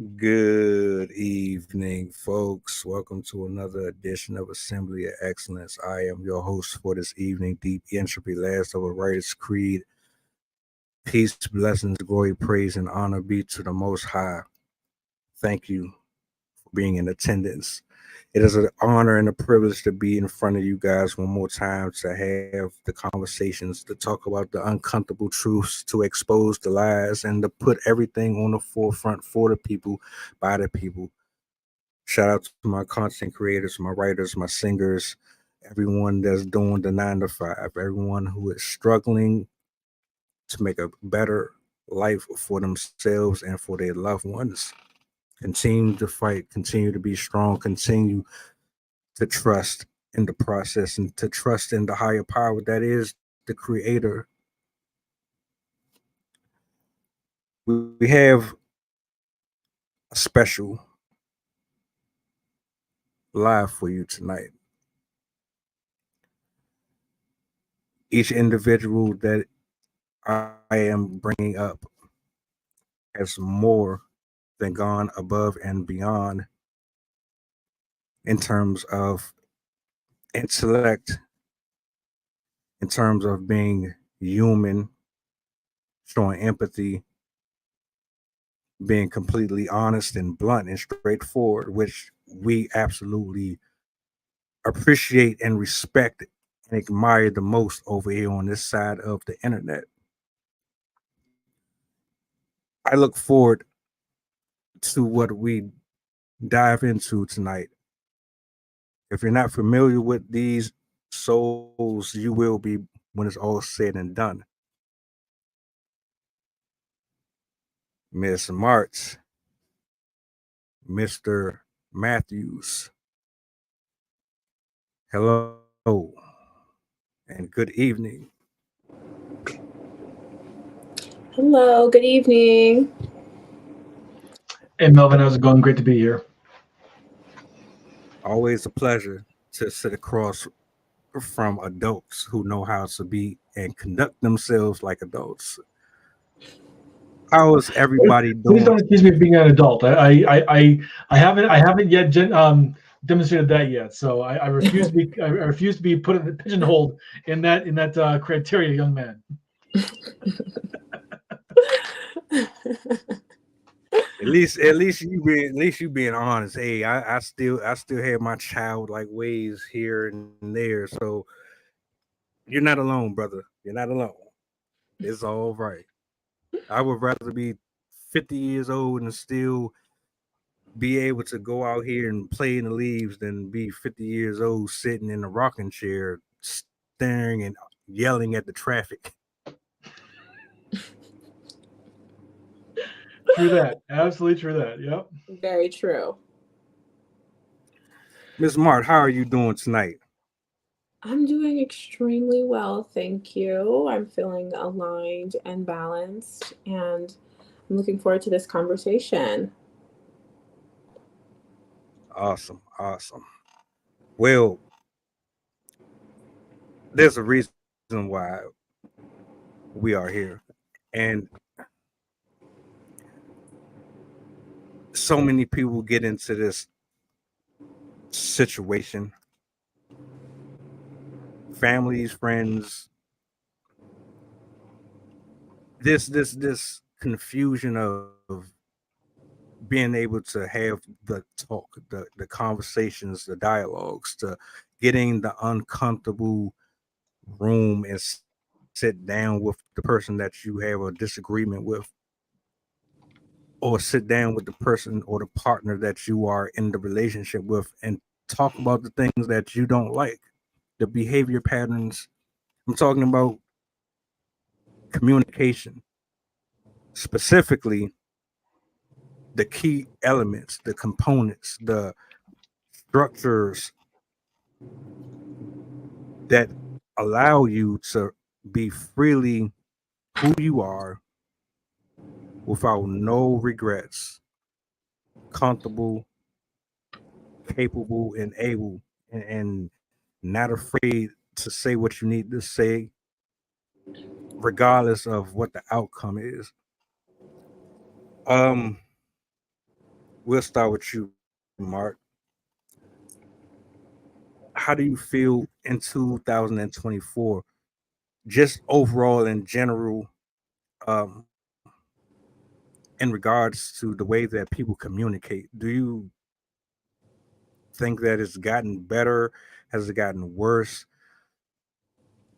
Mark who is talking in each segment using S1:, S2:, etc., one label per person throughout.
S1: Good evening, folks. Welcome to another edition of Assembly of Excellence. I am your host for this evening, Deep Entropy, last of a writer's creed. Peace, blessings, glory, praise, and honor be to the Most High. Thank you for being in attendance. It is an honor and a privilege to be in front of you guys one more time to have the conversations, to talk about the uncomfortable truths, to expose the lies, and to put everything on the forefront for the people, by the people. Shout out to my content creators, my writers, my singers, everyone that's doing the 9 to 5, everyone who is struggling to make a better life for themselves and for their loved ones. Continue to fight, continue to be strong, continue to trust in the process and to trust in the higher power that is the creator. We have a special live for you tonight. Each individual that I am bringing up has more than gone above and beyond in terms of intellect, in terms of being human, showing empathy, being completely honest and blunt and straightforward, which we absolutely appreciate and respect and admire the most over here on this side of the internet. I look forward to what we dive into tonight. If you're not familiar with these souls, you will be when it's all said and done. Miss March, Mr. Matthews, hello and good evening.
S2: Hello, good evening.
S3: Hey Melvin, how's it going? Great to be here.
S1: Always a pleasure to sit across from adults who know how to be and conduct themselves like adults. How is everybody
S3: Please
S1: doing?
S3: don't accuse me of being an adult. I haven't yet demonstrated that yet. So I refuse to be I refuse to be put in the pigeonholed in that criteria, young man.
S1: At least you being honest. Hey, I still have my childlike ways here and there. So you're not alone, brother. You're not alone. It's all right. I would rather be 50 years old and still be able to go out here and play in the leaves than be 50 years old sitting in a rocking chair staring and yelling at the traffic.
S3: True that. Absolutely true that. Yep.
S2: Very true.
S1: Miss Mart, how are you doing tonight?
S2: I'm doing extremely well, thank you. I'm feeling aligned and balanced, and I'm looking forward to this conversation.
S1: Awesome, awesome. Well, there's a reason why we are here. And so many people get into this situation, families, friends, this confusion of being able to have the talk, the conversations, the dialogues, to getting the uncomfortable room and sit down with the person that you have a disagreement with, or sit down with the person or the partner that you are in the relationship with and talk about the things that you don't like, the behavior patterns. I'm talking about communication, specifically the key elements, the components, the structures that allow you to be freely who you are without no regrets, comfortable, capable, and able, and not afraid to say what you need to say, regardless of what the outcome is. Um, we'll start with you, Mark. How do you feel in 2024, just overall in general, um, in regards to the way that people communicate? Do you think that it's gotten better? Has it gotten worse?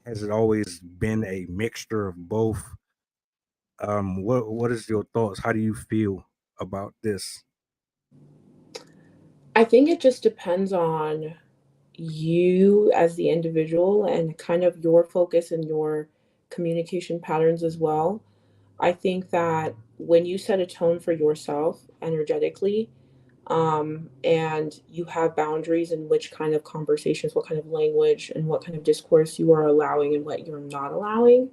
S1: Has it always been a mixture of both? What is your thoughts? How do you feel about this?
S2: I think it just depends on you as the individual and kind of your focus and your communication patterns as well. I think that when you set a tone for yourself energetically, and you have boundaries in which kind of conversations, what kind of language, and what kind of discourse you are allowing and what you're not allowing,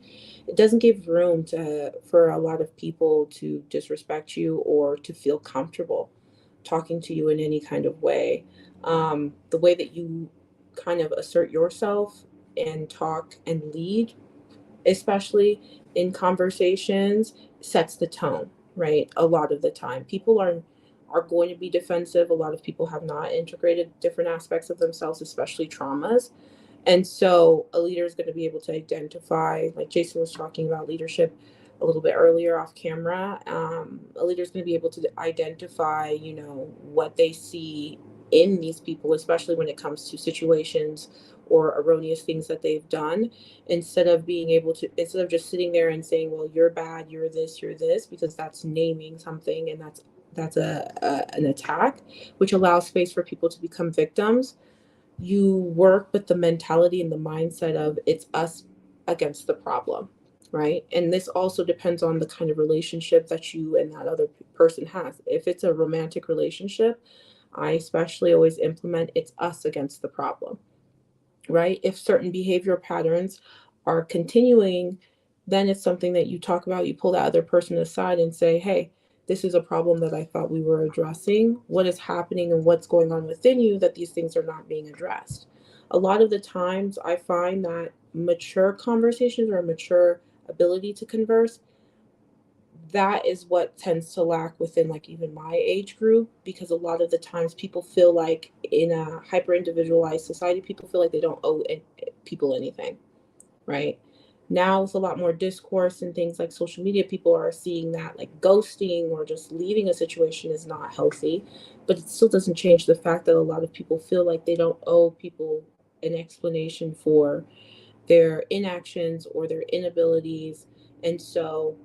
S2: it doesn't give room to for a lot of people to disrespect you or to feel comfortable talking to you in any kind of way. The way that you kind of assert yourself and talk and lead, especially in conversations, sets the tone, right? A lot of the time people are going to be defensive. A lot of people have not integrated different aspects of themselves, especially traumas, and so a leader is going to be able to identify, like Jason was talking about leadership a little bit earlier off camera. A leader is going to be able to identify, what they see in these people, especially when it comes to situations or erroneous things that they've done, instead of just sitting there and saying, well, you're bad, you're this, because that's naming something, and that's an attack, which allows space for people to become victims. You work with the mentality and the mindset of it's us against the problem, right? And this also depends on the kind of relationship that you and that other person has. If it's a romantic relationship, I especially always implement it's us against the problem, right? If certain behavior patterns are continuing, then it's something that you talk about. You pull that other person aside and say, hey, this is a problem that I thought we were addressing. What is happening and what's going on within you that these things are not being addressed? A lot of the times, I find that mature conversations or a mature ability to converse, that is what tends to lack within like even my age group, because a lot of the times people feel like in a hyper individualized society, people feel like they don't owe people anything, right? Now with a lot more discourse and things like social media, people are seeing that like ghosting or just leaving a situation is not healthy, but it still doesn't change the fact that a lot of people feel like they don't owe people an explanation for their inactions or their inabilities. And so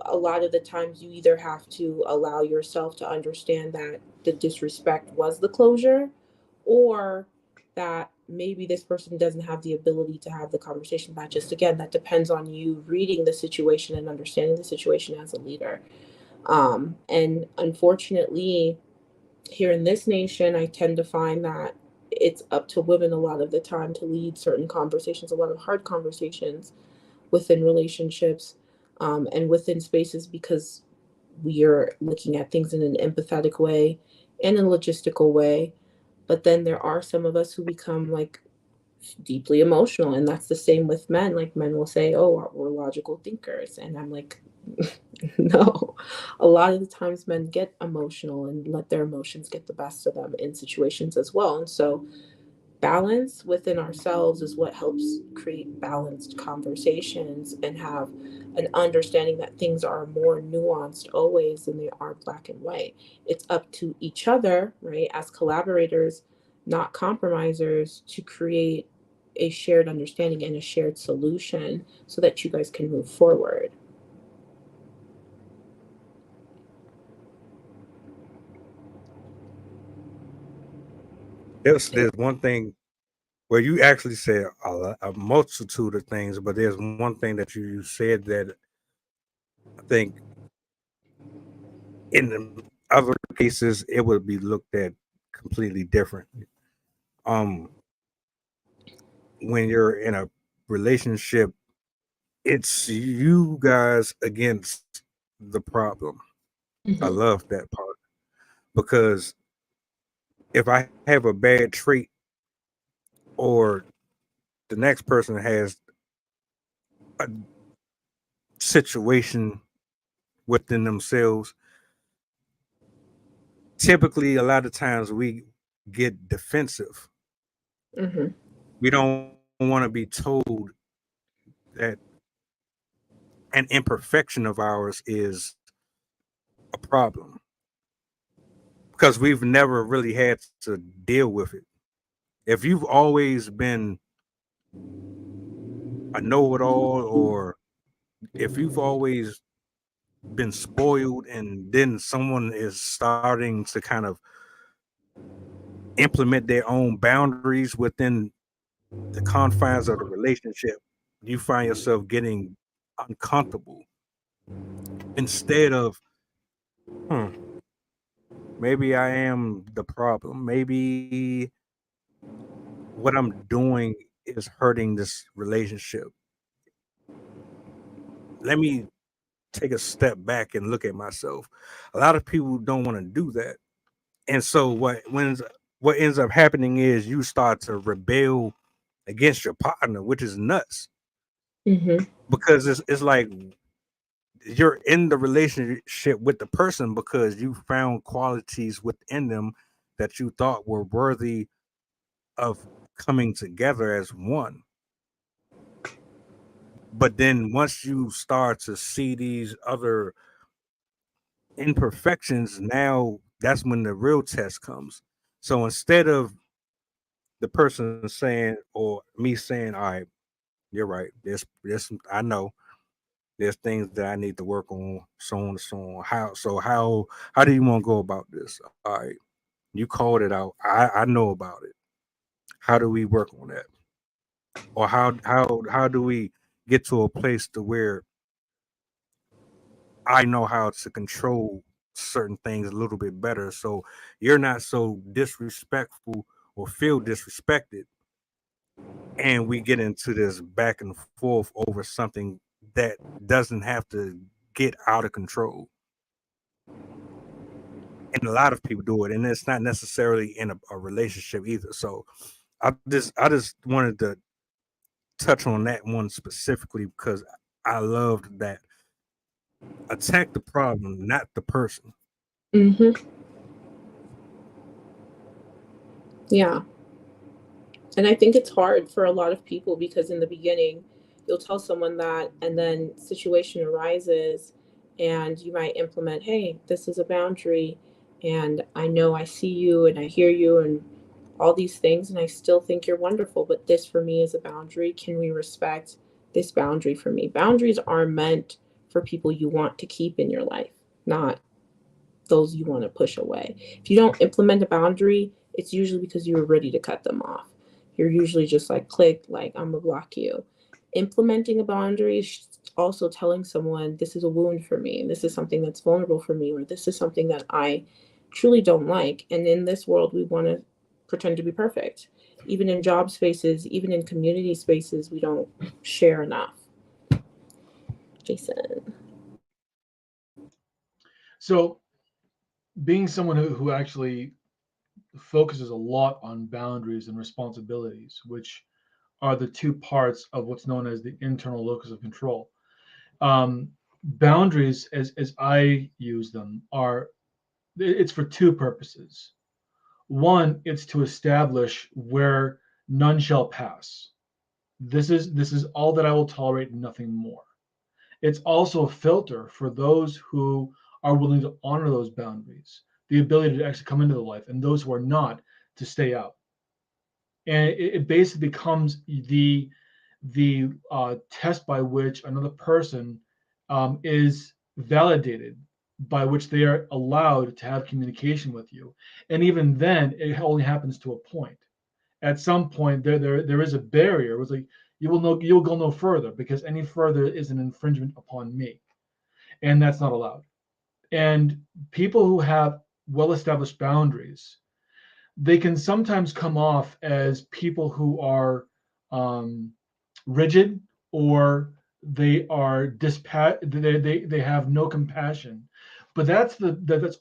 S2: a lot of the times you either have to allow yourself to understand that the disrespect was the closure, or that maybe this person doesn't have the ability to have the conversation. That just, again, that depends on you reading the situation and understanding the situation as a leader. And unfortunately, here in this nation, I tend to find that it's up to women a lot of the time to lead certain conversations, a lot of hard conversations within relationships, and within spaces, because we are looking at things in an empathetic way and a logistical way. But then there are some of us who become like deeply emotional, and that's the same with men. Like men will say, oh, we're logical thinkers, and I'm like, no. A lot of the times men get emotional and let their emotions get the best of them in situations as well. And so balance within ourselves is what helps create balanced conversations and have an understanding that things are more nuanced always than they are black and white. It's up to each other, right, as collaborators, not compromisers, to create a shared understanding and a shared solution so that you guys can move forward.
S1: There's one thing where you actually said a multitude of things, but there's one thing that you said that I think in other cases it would be looked at completely different. Um, when you're in a relationship, it's you guys against the problem. I
S2: Mm-hmm.
S1: love that part because if I have a bad trait or the next person has a situation within themselves, typically a lot of times we get defensive.
S2: Mm-hmm.
S1: We don't want to be told that an imperfection of ours is a problem because we've never really had to deal with it. If you've always been a know-it-all, or if you've always been spoiled and then someone is starting to kind of implement their own boundaries within the confines of the relationship, you find yourself getting uncomfortable instead of, hmm, maybe I am the problem. Maybe what I'm doing is hurting this relationship. Let me take a step back and look at myself. A lot of people don't want to do that. And so what ends up happening is you start to rebel against your partner, which is nuts.
S2: Mm-hmm.
S1: Because it's like you're in the relationship with the person because you found qualities within them that you thought were worthy of coming together as one. But then once you start to see these other imperfections, now that's when the real test comes. So instead of the person saying, or me saying, all right, you're right, there's I know there's things that I need to work on, so on and so on. How do you want to go about this? All right, you called it out. I know about it. How do we work on that? Or how do we get to a place to where I know how to control certain things a little bit better, so you're not so disrespectful or feel disrespected, and we get into this back and forth over something that doesn't have to get out of control. And a lot of people do it, and it's not necessarily in a relationship either. So I just wanted to touch on that one specifically because I loved that. Attack the problem, not the person.
S2: Mm-hmm. Yeah. And I think it's hard for a lot of people because in the beginning, you'll tell someone that, and then situation arises, and you might implement, hey, this is a boundary, and I know I see you and I hear you and all these things, and I still think you're wonderful, but this for me is a boundary. Can we respect this boundary for me? Boundaries are meant for people you want to keep in your life, not those you want to push away. If you don't implement a boundary, it's usually because you were ready to cut them off. You're usually just like, click, like, I'm gonna block you. Implementing a boundary is also telling someone, this is a wound for me, and this is something that's vulnerable for me, or this is something that I truly don't like. And in this world, we want to pretend to be perfect. Even in job spaces, even in community spaces, we don't share enough. Jason.
S3: So, being someone who actually focuses a lot on boundaries and responsibilities, which are the two parts of what's known as the internal locus of control. Boundaries, as I use them, it's for two purposes. One, it's to establish where none shall pass. This is all that I will tolerate, nothing more. It's also a filter for those who are willing to honor those boundaries, the ability to actually come into the life, and those who are not, to stay out. And it basically becomes the test by which another person is validated, by which they are allowed to have communication with you. And even then, it only happens to a point. At some point, there is a barrier. It's like you'll go no further, because any further is an infringement upon me, and that's not allowed. And people who have well-established boundaries, they can sometimes come off as people who are um, rigid, or they are they have no compassion. But that's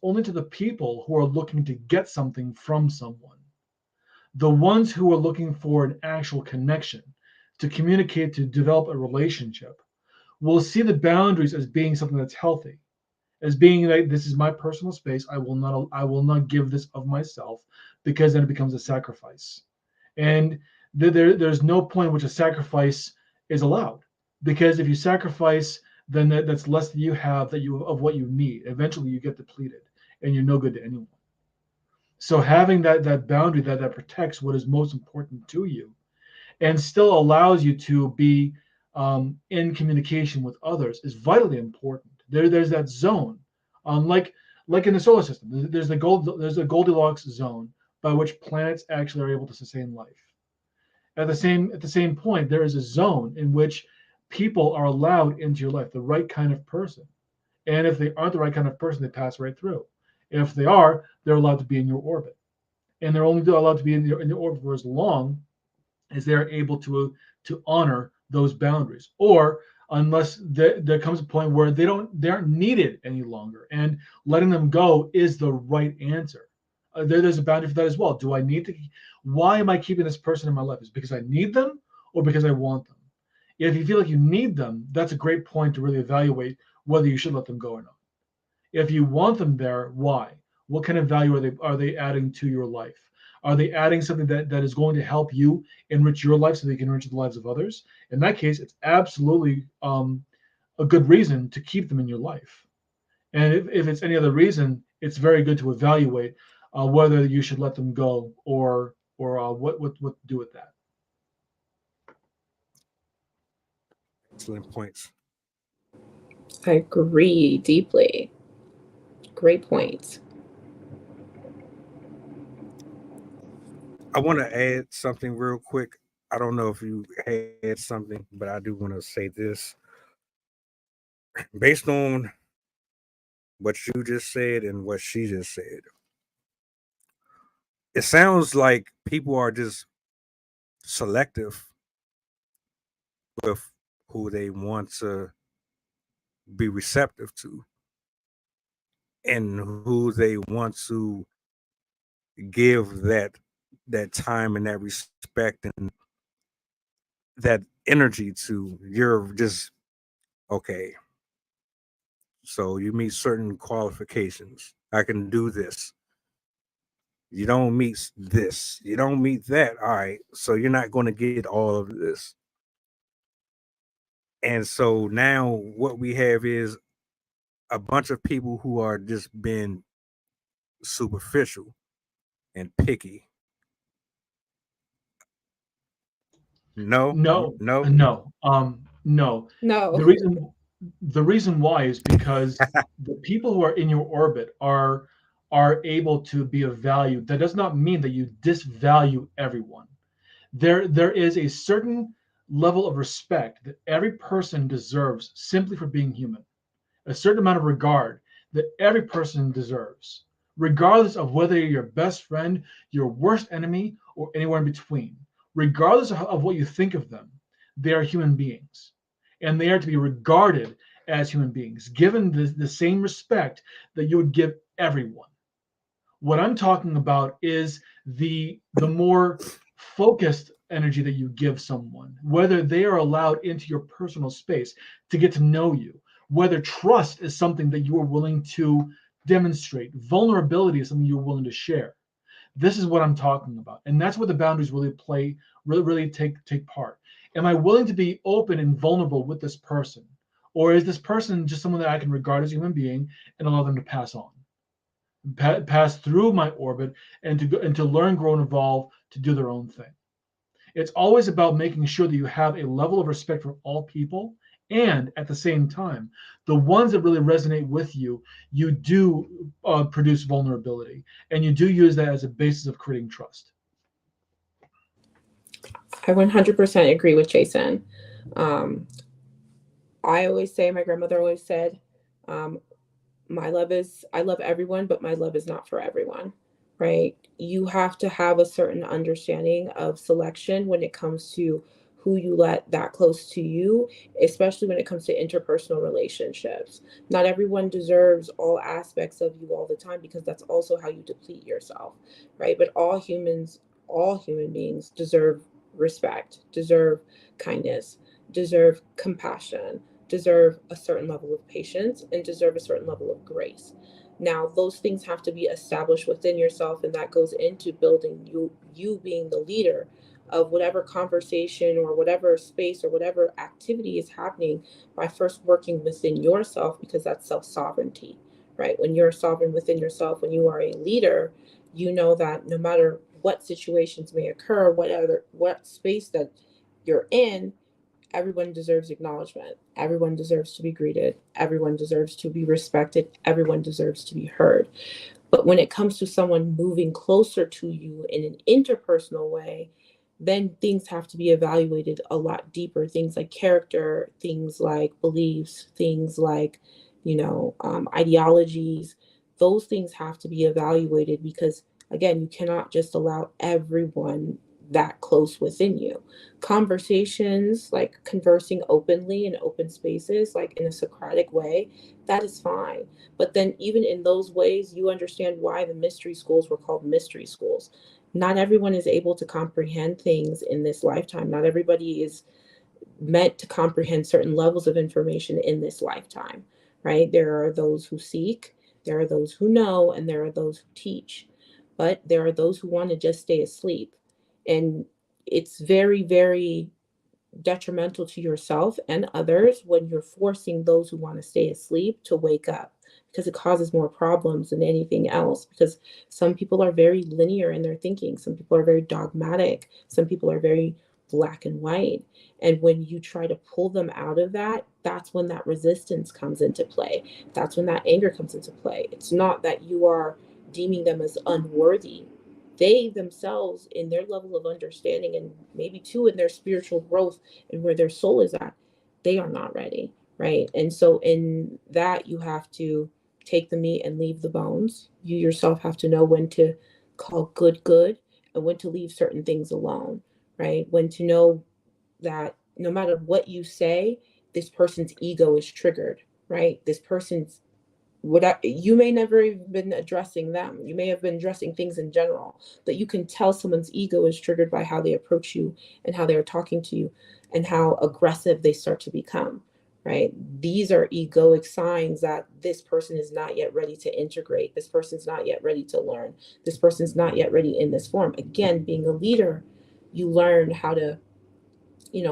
S3: only to the people who are looking to get something from someone. The ones who are looking for an actual connection, to communicate, to develop a relationship, will see the boundaries as being something that's healthy, as being like, this is my personal space. I will not give this of myself, because then it becomes a sacrifice. And there's no point in which a sacrifice is allowed, because if you sacrifice, then that's less that you have that you of what you need. Eventually you get depleted and you're no good to anyone. So having that boundary that protects what is most important to you, and still allows you to be in communication with others, is vitally important. There's that zone, like in the solar system. There's a Goldilocks zone by which planets actually are able to sustain life. At the same point, there is a zone in which people are allowed into your life, the right kind of person. And if they aren't the right kind of person, they pass right through. If they are, they're allowed to be in your orbit, and they're only allowed to be in your orbit for as long as they're able to honor those boundaries, or unless there comes a point where they aren't needed any longer, and letting them go is the right answer. There's a boundary for that as well. Do I need to? Why am I keeping this person in my life? Is it because I need them, or because I want them? If you feel like you need them, that's a great point to really evaluate whether you should let them go or not. If you want them there, why? What kind of value are they adding to your life? Are they adding something that is going to help you enrich your life so they can enrich the lives of others? In that case, it's absolutely a good reason to keep them in your life. And if it's any other reason, it's very good to evaluate whether you should let them go, or what to do with that.
S1: Excellent points.
S2: I agree deeply. Great points.
S1: I want to add something real quick. I don't know if you had something, but I do want to say this. Based on what you just said and what she just said, it sounds like people are just selective with who they want to be receptive to and who they want to give that time and that respect and that energy to. You're just okay. So you meet certain qualifications. I can do this. You don't meet this. You don't meet that. All right. So you're not going to get all of this. And so now what we have is a bunch of people who are just being superficial and picky. No,
S3: No,
S1: no.
S3: no. The
S2: No.
S3: reason the reason why is because the people who are in your orbit are able to be of value. That does not mean that you disvalue everyone. There is a certain level of respect that every person deserves simply for being human, a certain amount of regard that every person deserves, regardless of whether you're your best friend, your worst enemy, or anywhere in between. Regardless of what you think of them, they are human beings. And they are to be regarded as human beings, given the same respect that you would give everyone. What I'm talking about is the more focused energy that you give someone, whether they are allowed into your personal space to get to know you, whether trust is something that you are willing to demonstrate, vulnerability is something you're willing to share. This is what I'm talking about. And that's where the boundaries really take part. Am I willing to be open and vulnerable with this person? Or is this person just someone that I can regard as a human being and allow them to pass on? Pass through my orbit, and to learn, grow, and evolve to do their own thing. It's always about making sure that you have a level of respect for all people, and at the same time, the ones that really resonate with you, you do produce vulnerability, and you do use that as a basis of creating trust.
S2: I 100% agree with Jason. Um, I always say, my grandmother always said, um, I love everyone, but my love is not for everyone, right? You have to have a certain understanding of selection when it comes to who you let that close to you, especially when it comes to interpersonal relationships. Not everyone deserves all aspects of you all the time, because that's also how you deplete yourself, right? But all human beings deserve respect, deserve kindness, deserve compassion, deserve a certain level of patience and deserve a certain level of grace. Now, those things have to be established within yourself, and that goes into building you being the leader of whatever conversation or whatever space or whatever activity is happening by first working within yourself, because that's self-sovereignty, right? When you're sovereign within yourself, when you are a leader, you know that no matter what situations may occur, what space that you're in, everyone deserves acknowledgement. Everyone deserves to be greeted. Everyone deserves to be respected. Everyone deserves to be heard. But when it comes to someone moving closer to you in an interpersonal way, then things have to be evaluated a lot deeper. Things like character, things like beliefs, things like, ideologies. Those things have to be evaluated because, again, you cannot just allow everyone that close within you. Conversations, like conversing openly in open spaces, like in a Socratic way, that is fine. But then, even in those ways, you understand why the mystery schools were called mystery schools. Not everyone is able to comprehend things in this lifetime. Not everybody is meant to comprehend certain levels of information in this lifetime, right? There are those who seek, there are those who know, and there are those who teach. But there are those who want to just stay asleep. And it's very, very detrimental to yourself and others when you're forcing those who want to stay asleep to wake up, because it causes more problems than anything else. Because some people are very linear in their thinking, some people are very dogmatic, some people are very black and white. And when you try to pull them out of that, that's when that resistance comes into play. That's when that anger comes into play. It's not that you are deeming them as unworthy. They themselves, in their level of understanding, and maybe too in their spiritual growth and where their soul is at, they are not ready, right? And so in that, you have to take the meat and leave the bones. You yourself have to know when to call good good and when to leave certain things alone, right? When to know that no matter what you say, this person's ego is triggered, right? This person's you may never have been addressing them. You may have been addressing things in general, but you can tell someone's ego is triggered by how they approach you and how they are talking to you and how aggressive they start to become, right? These are egoic signs that this person is not yet ready to integrate. This person's not yet ready to learn. This person's not yet ready in this form. Again, being a leader, you learn how to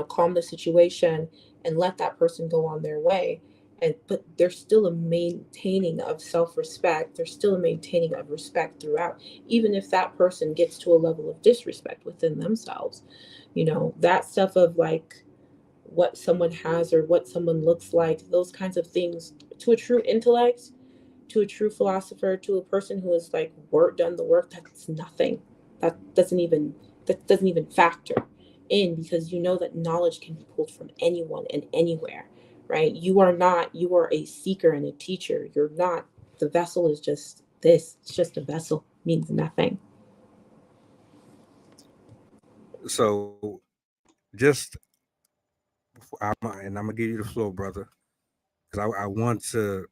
S2: calm the situation and let that person go on their way. And but there's still a maintaining of self-respect. There's still a maintaining of respect throughout, even if that person gets to a level of disrespect within themselves. That stuff of like what someone has or what someone looks like, those kinds of things, to a true intellect, to a true philosopher, to a person who has like done the work, that's nothing. That doesn't even factor in, because you know that knowledge can be pulled from anyone and anywhere, right? You are a seeker and a teacher. You're not, the vessel is just this. It's just a vessel. It means nothing.
S1: So just and I'm gonna give you the floor, brother, because I want to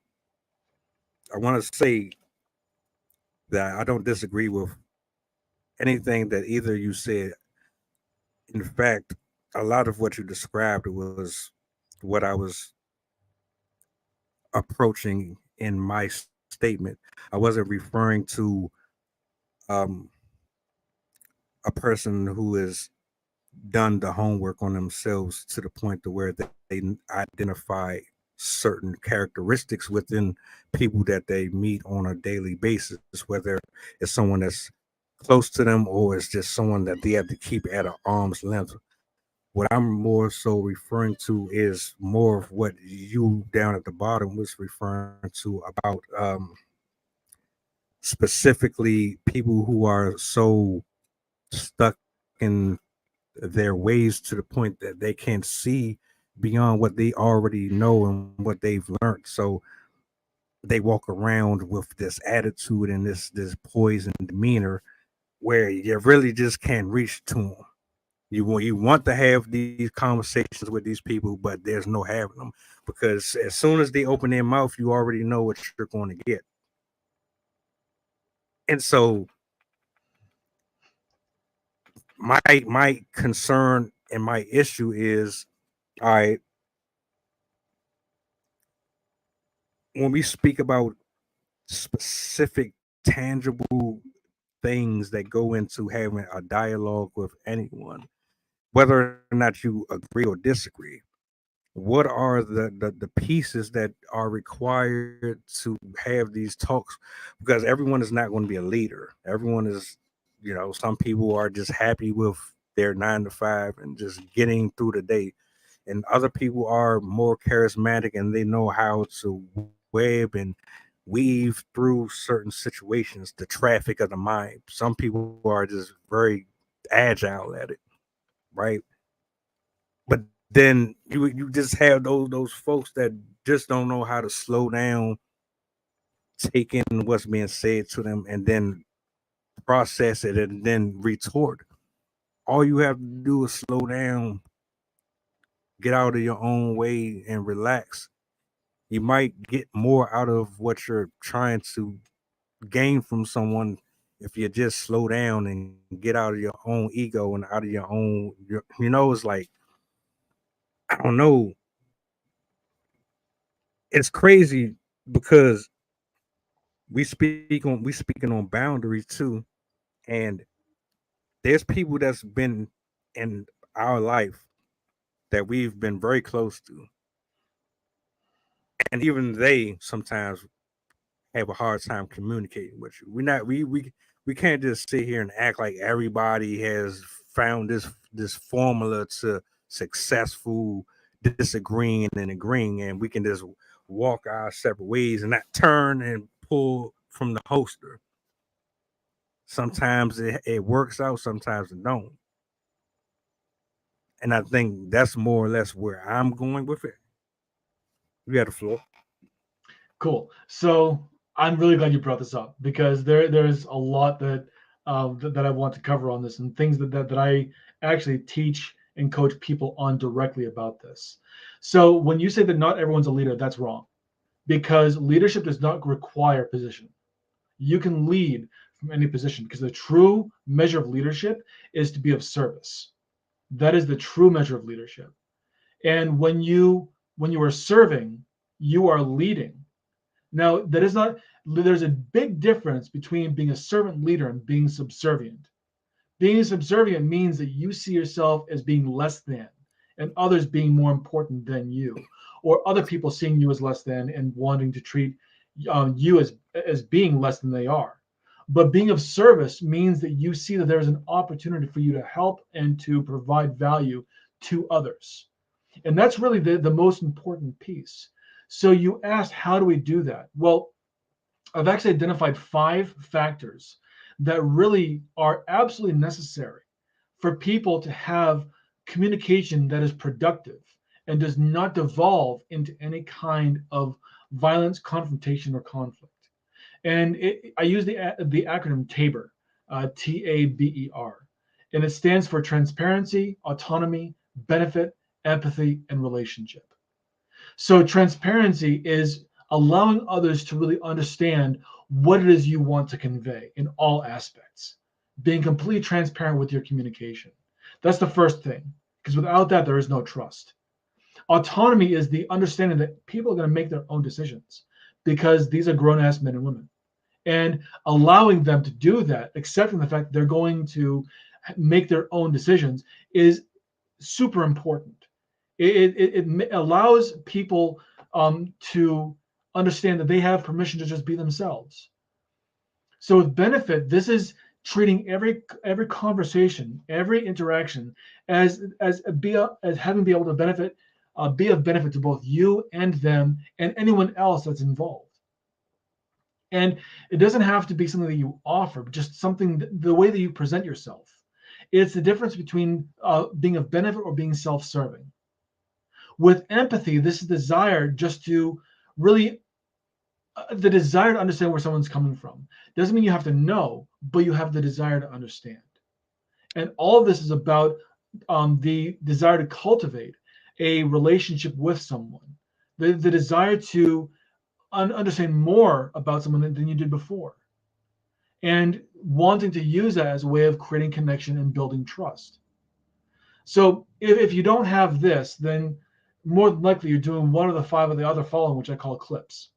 S1: say that I don't disagree with anything that either you said. In fact, a lot of what you described was what I was approaching in my statement. I wasn't referring to um, a person who has done the homework on themselves to the point to where they identify certain characteristics within people that they meet on a daily basis, whether it's someone that's close to them or it's just someone that they have to keep at an arm's length. What I'm more so referring to is more of what you down at the bottom was referring to about specifically people who are so stuck in their ways to the point that they can't see beyond what they already know and what they've learned. So they walk around with this attitude and this poise and demeanor where you really just can't reach to them. You want to have these conversations with these people, but there's no having them, because as soon as they open their mouth, you already know what you're going to get. And so my concern and my issue is, all right, when we speak about specific, tangible things that go into having a dialogue with anyone, whether or not you agree or disagree, what are the pieces that are required to have these talks? Because everyone is not going to be a leader. Everyone is, some people are just happy with their 9 to 5 and just getting through the day, and other people are more charismatic and they know how to web and weave through certain situations, the traffic of the mind. Some people are just very agile at it, right? But then you just have those folks that just don't know how to slow down, take in what's being said to them, and then process it and then retort. All you have to do is slow down, get out of your own way, and relax. You might get more out of what you're trying to gain from someone if you just slow down and get out of your own ego and out of your own. It's like, I don't know. It's crazy because we speaking on boundaries too, and there's people that's been in our life that we've been very close to, and even they sometimes have a hard time communicating with you. We can't just sit here and act like everybody has found this formula to successful disagreeing and agreeing, and we can just walk our separate ways and not turn and pull from the holster. Sometimes it works out, sometimes it don't. And I think that's more or less where I'm going with it. You got the floor.
S3: Cool. So I'm really glad you brought this up because there's a lot that I want to cover on this and things that I actually teach and coach people on directly about this. So when you say that not everyone's a leader, that's wrong because leadership does not require position. You can lead from any position because the true measure of leadership is to be of service. That is the true measure of leadership. And when you are serving, you are leading. Now, that is not, there's a big difference between being a servant leader and being subservient. Being subservient means that you see yourself as being less than and others being more important than you, or other people seeing you as less than and wanting to treat you as being less than they are. But being of service means that you see that there's an opportunity for you to help and to provide value to others. And that's really the most important piece. So you asked, how do we do that? Well, I've actually identified 5 factors that really are absolutely necessary for people to have communication that is productive and does not devolve into any kind of violence, confrontation, or conflict. And I use the acronym TABER, TABER, and it stands for transparency, autonomy, benefit, empathy, and relationship. So transparency is allowing others to really understand what it is you want to convey in all aspects, being completely transparent with your communication. That's the first thing, because without that, there is no trust. Autonomy is the understanding that people are going to make their own decisions because these are grown ass men and women. And allowing them to do that, accepting the fact that they're going to make their own decisions, is super important. It allows people to understand that they have permission to just be themselves. So with benefit, this is treating every conversation, every interaction as having be able to benefit, be of benefit to both you and them and anyone else that's involved. And it doesn't have to be something that you offer, but just something, the way that you present yourself. It's the difference between being of benefit or being self-serving. With empathy, this is desire just to really, the desire to understand where someone's coming from. Doesn't mean you have to know, but you have the desire to understand. And all of this is about the desire to cultivate a relationship with someone, the desire to understand more about someone than you did before, and wanting to use that as a way of creating connection and building trust. So if you don't have this, then more than likely you're doing one of the 5 of the other following, which I call clips.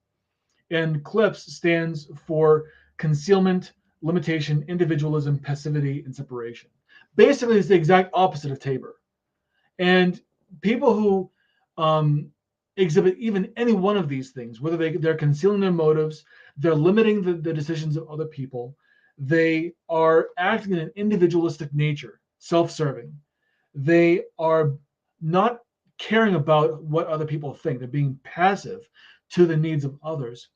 S3: And CLIPS stands for concealment, limitation, individualism, passivity, and separation. Basically, it's the exact opposite of Tabor. And people who exhibit even any one of these things, whether they're concealing their motives, they're limiting the decisions of other people, they are acting in an individualistic nature, self-serving. They are not caring about what other people think. They're being passive to the needs of others,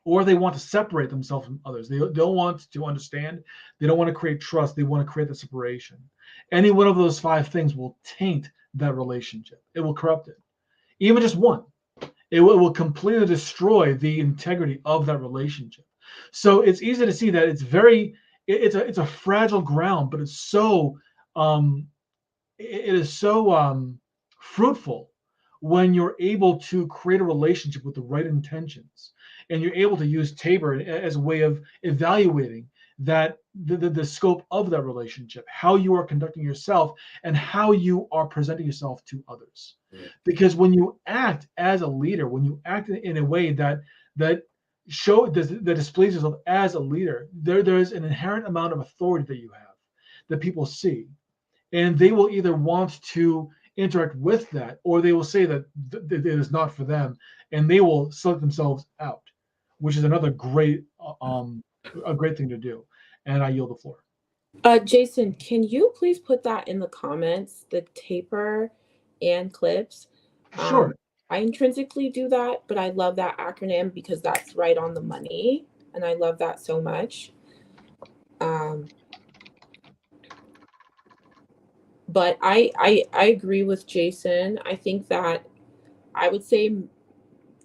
S3: or they want to separate themselves from others. They don't want to understand. They don't want to create trust. They want to create the separation. Any one of those 5 things will taint that relationship. It will corrupt it. Even just one, it will completely destroy the integrity of that relationship. So it's easy to see that it's a fragile ground, but it's so it is so fruitful when you're able to create a relationship with the right intentions, and you're able to use Tabor as a way of evaluating that the scope of that relationship, how you are conducting yourself, and how you are presenting yourself to others. Because when you act as a leader, when you act in a way that that displays yourself as a leader, there's an inherent amount of authority that you have that people see, and they will either want to interact with that, or they will say that it is not for them, and they will select themselves out, which is another a great thing to do. And I yield the floor.
S2: Jason, can you please put that in the comments, the Tabor and CLIPS?
S3: Sure.
S2: I intrinsically do that, but I love that acronym because that's right on the money, and I love that so much. But I agree with Jason. I think that I would say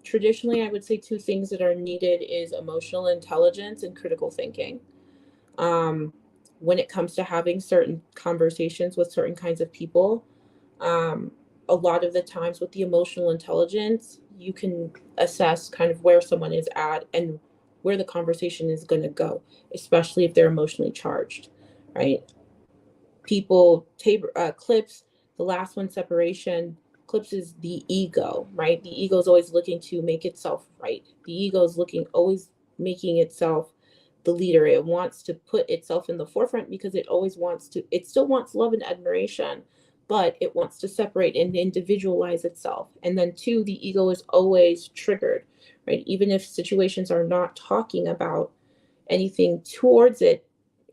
S2: traditionally, I would say 2 things that are needed is emotional intelligence and critical thinking. When it comes to having certain conversations with certain kinds of people, a lot of the times with the emotional intelligence, you can assess kind of where someone is at and where the conversation is going to go, especially if they're emotionally charged, right? CLIPS, the last one, separation. CLIPS is the ego, right? The ego is always looking to make itself right. The ego is always making itself the leader. It wants to put itself in the forefront because it still wants love and admiration, but it wants to separate and individualize itself. And then 2, the ego is always triggered, right? Even if situations are not talking about anything towards it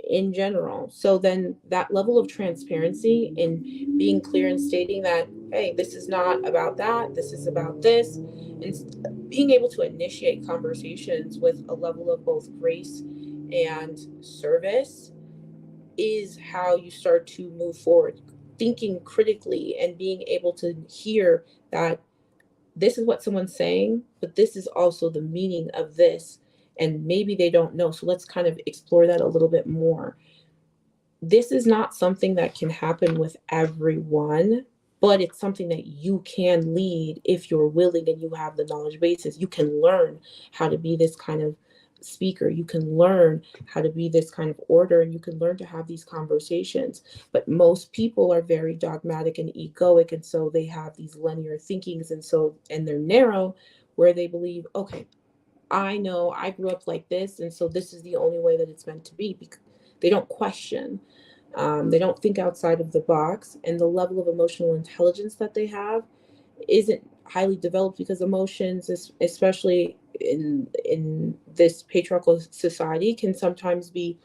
S2: in general. So then that level of transparency and being clear and stating that, hey, this is not about that, this is about this, and being able to initiate conversations with a level of both grace and service is how you start to move forward, thinking critically and being able to hear that this is what someone's saying, but this is also the meaning of this. And maybe they don't know. So let's kind of explore that a little bit more. This is not something that can happen with everyone, but it's something that you can lead if you're willing and you have the knowledge basis. You can learn how to be this kind of speaker. You can learn how to be this kind of orator, and you can learn to have these conversations. But most people are very dogmatic and egoic, and so they have these linear thinkings, and they're narrow, where they believe, okay, I know I grew up like this, and so this is the only way that it's meant to be. Because they don't question, they don't think outside of the box, and the level of emotional intelligence that they have isn't highly developed because emotions, especially in this patriarchal society, can sometimes be,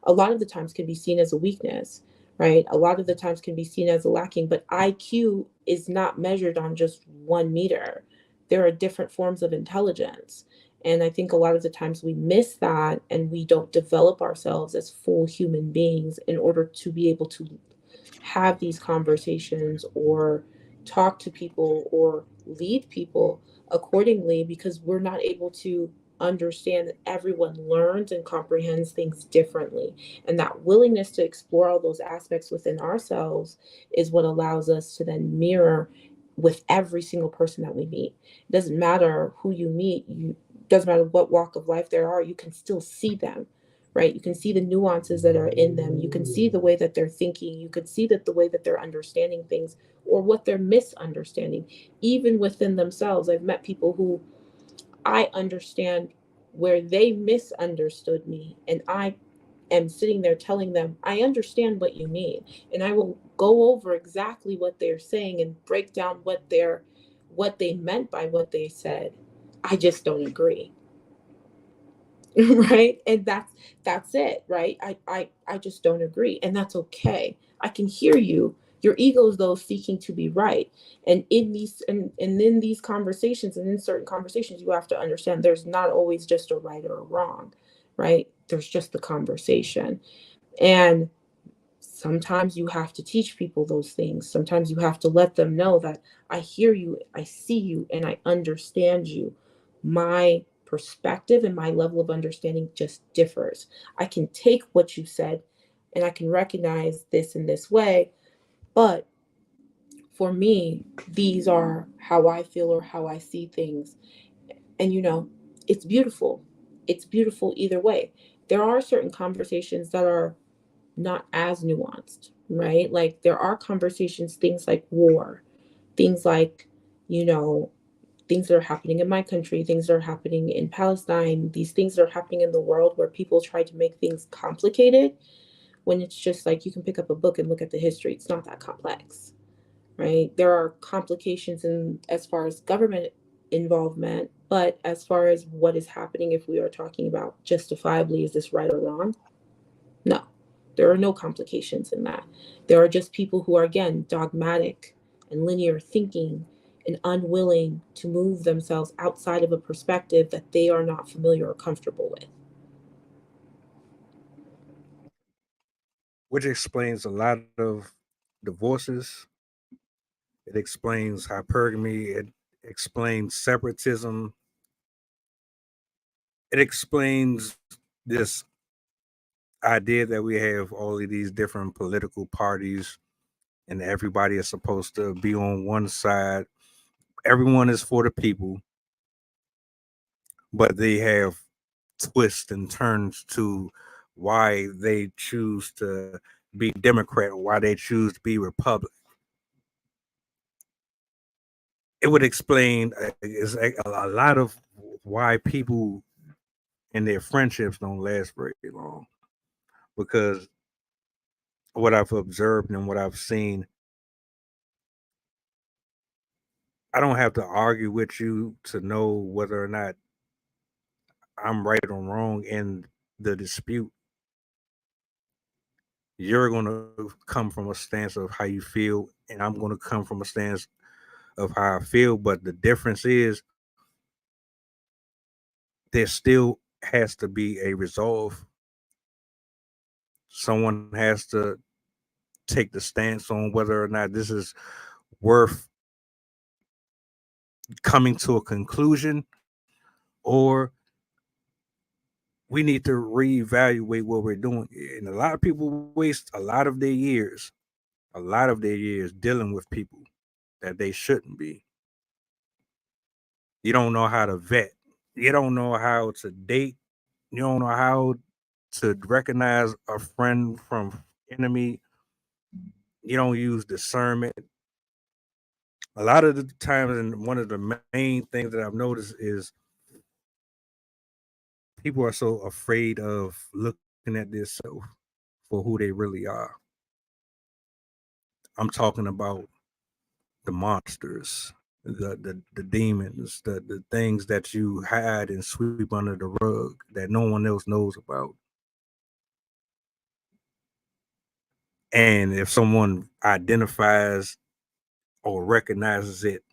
S2: a lot of the times can be seen as a weakness, right? A lot of the times can be seen as a lacking, but IQ is not measured on just 1 meter. There are different forms of intelligence. And I think a lot of the times we miss that, and we don't develop ourselves as full human beings in order to be able to have these conversations or talk to people or lead people accordingly, because we're not able to understand that everyone learns and comprehends things differently. And that willingness to explore all those aspects within ourselves is what allows us to then mirror with every single person that we meet. It doesn't matter who you meet, doesn't matter what walk of life there are, you can still see them, right? You can see the nuances that are in them. You can see the way that they're thinking. You can see that the way that they're understanding things, or what they're misunderstanding, even within themselves. I've met people who I understand where they misunderstood me, and I am sitting there telling them, I understand what you mean. And I will go over exactly what they're saying and break down what they meant by what they said. I just don't agree. Right? And that's it, right? I just don't agree. And that's okay. I can hear you. Your ego is though seeking to be right. And in these conversations and in certain conversations, you have to understand there's not always just a right or a wrong, right? There's just the conversation. And sometimes you have to teach people those things. Sometimes you have to let them know that I hear you, I see you, and I understand you. My perspective and my level of understanding just differs. I can take what you said and I can recognize this in this way, but for me, these are how I feel or how I see things. And it's beautiful. It's beautiful either way. There are certain conversations that are not as nuanced, right? Like there are conversations, things like war, things like, you know, things that are happening in my country, things that are happening in Palestine, these things that are happening in the world where people try to make things complicated when it's just like you can pick up a book and look at the history. It's not that complex, right? There are complications in as far as government involvement, but as far as what is happening, if we are talking about justifiably, is this right or wrong? No, there are no complications in that. There are just people who are, again, dogmatic and linear thinking and unwilling to move themselves outside of a perspective that they are not familiar or comfortable with.
S1: Which explains a lot of divorces. It explains hypergamy. It explains separatism. It explains this idea that we have all of these different political parties and everybody is supposed to be on one side. Everyone is for the people, but they have twists and turns to why they choose to be Democrat or why they choose to be Republican. It would explain a lot of why people and their friendships don't last very long, because what I've observed and what I've seen, I don't have to argue with you to know whether or not I'm right or wrong in the dispute. You're going to come from a stance of how you feel, and I'm going to come from a stance of how I feel. But the difference is there still has to be a resolve. Someone has to take the stance on whether or not this is worth coming to a conclusion, or we need to reevaluate what we're doing. And a lot of people waste a lot of their years dealing with people that they shouldn't be. You don't know how to vet. You don't know how to date. You don't know how to recognize a friend from enemy. You don't use discernment. A lot of the times, and one of the main things that I've noticed is people are so afraid of looking at themselves for who they really are. I'm talking about the monsters, the demons, the things that you hide and sweep under the rug that no one else knows about. And if someone identifies or recognizes it,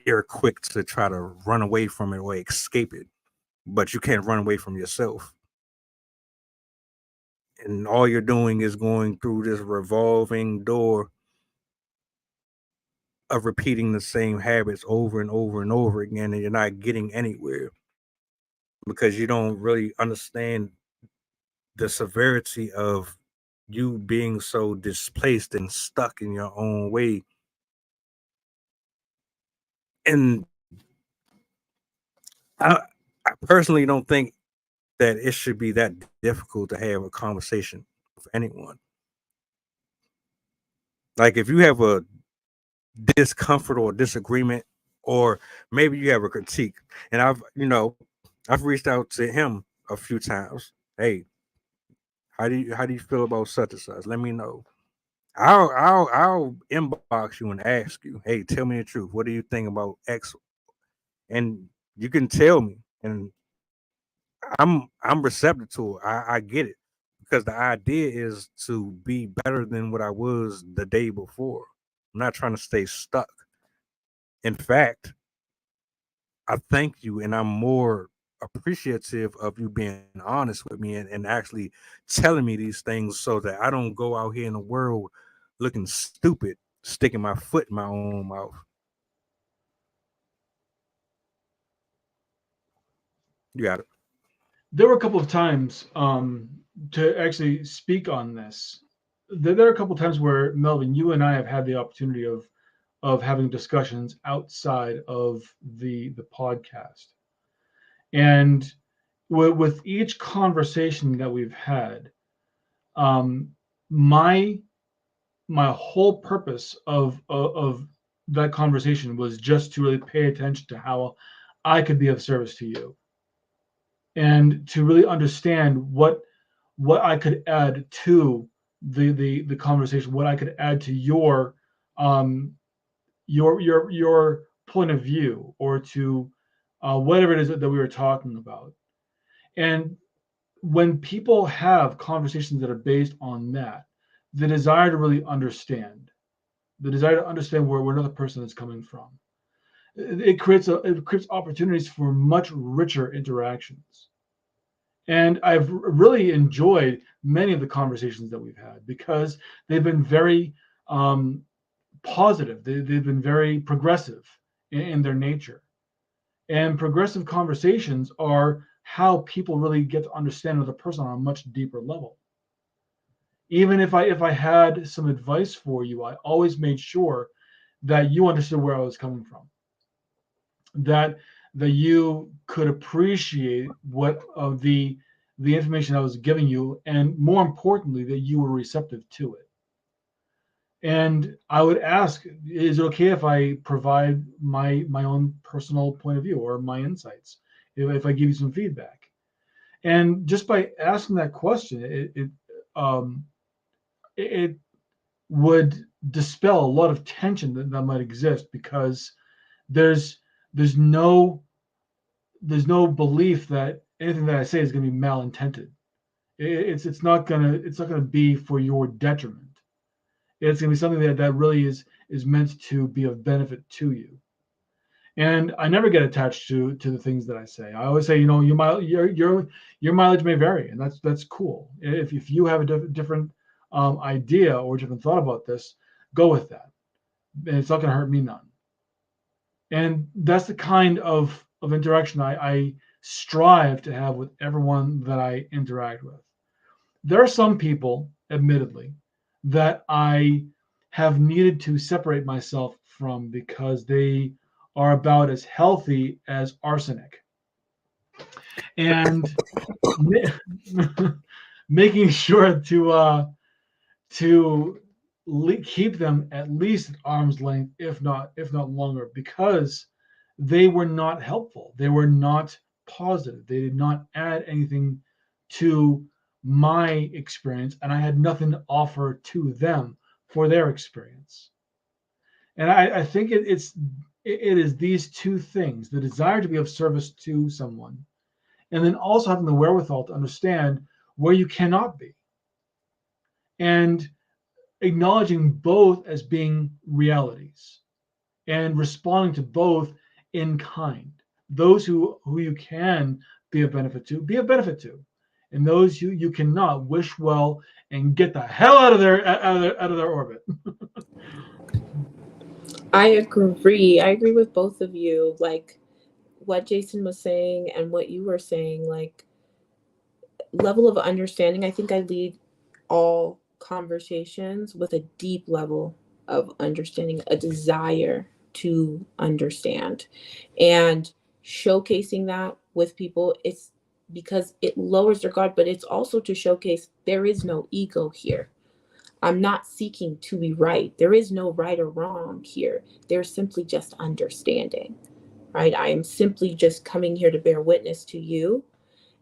S1: you're quick to try to run away from it or escape it, but you can't run away from yourself. And all you're doing is going through this revolving door of repeating the same habits over and over and over again, and you're not getting anywhere because you don't really understand the severity of you being so displaced and stuck in your own way. And I, I personally don't think that it should be that difficult to have a conversation with anyone. Like if you have a discomfort or disagreement or maybe you have a critique. And I've reached out to him a few times. Hey, how do you feel about such and such? Let me know. I'll inbox you and ask you, hey, tell me the truth. What do you think about X? And you can tell me, and I'm receptive to it. I get it because the idea is to be better than what I was the day before. I'm not trying to stay stuck. In fact, I thank you, and I'm more appreciative of you being honest with me and actually telling me these things so that I don't go out here in the world looking stupid, sticking my foot in my own mouth. You got it.
S3: There were a couple of times to actually speak on this. There are a couple of times where Melvin, you and I have had the opportunity of having discussions outside of the podcast, and with each conversation that we've had, um, my my whole purpose of that conversation was just to really pay attention to how I could be of service to you, and to really understand what I could add to the conversation, what I could add to um your point of view, or to whatever it is that we were talking about. And when people have conversations that are based on that, the desire to really understand, the desire to understand where another person is coming from, it creates opportunities for much richer interactions. And I've really enjoyed many of the conversations that we've had because they've been very um, positive. They've been very progressive in their nature. And progressive conversations are how people really get to understand another person on a much deeper level. Even if I had some advice for you, I always made sure that you understood where I was coming from, that you could appreciate what of the information I was giving you, and more importantly, that you were receptive to it. And I would ask, is it okay if I provide my own personal point of view or my insights, if I give you some feedback? And just by asking that question, um, it would dispel a lot of tension that might exist, because there's there's no there's no belief that anything that I say is going to be malintended. It's not gonna be for your detriment. It's going to be something that really is meant to be of benefit to you. And I never get attached to the things that I say. I always say, your mileage may vary, and that's cool. If you have a different idea or different thought about this, go with that. And it's not going to hurt me none. And that's the kind of interaction I strive to have with everyone that I interact with. There are some people, admittedly, that I have needed to separate myself from because they are about as healthy as arsenic. And making sure to keep them at least at arm's length, if not longer, because they were not helpful. They were not positive. They did not add anything to my experience, and I had nothing to offer to them for their experience. And I think it is these two things: the desire to be of service to someone, and then also having the wherewithal to understand where you cannot be, and acknowledging both as being realities, and responding to both in kind. Those who you can be a benefit to, be a benefit to, and those who you cannot, wish well and get the hell out of their orbit.
S2: I agree. I agree with both of you. Like what Jason was saying and what you were saying, like level of understanding. I think I lead all conversations with a deep level of understanding, a desire to understand, and showcasing that with people. It's because it lowers their guard, but it's also to showcase there is no ego here. I'm not seeking to be right. There is no right or wrong here. There's simply just understanding, right? I am simply just coming here to bear witness to you,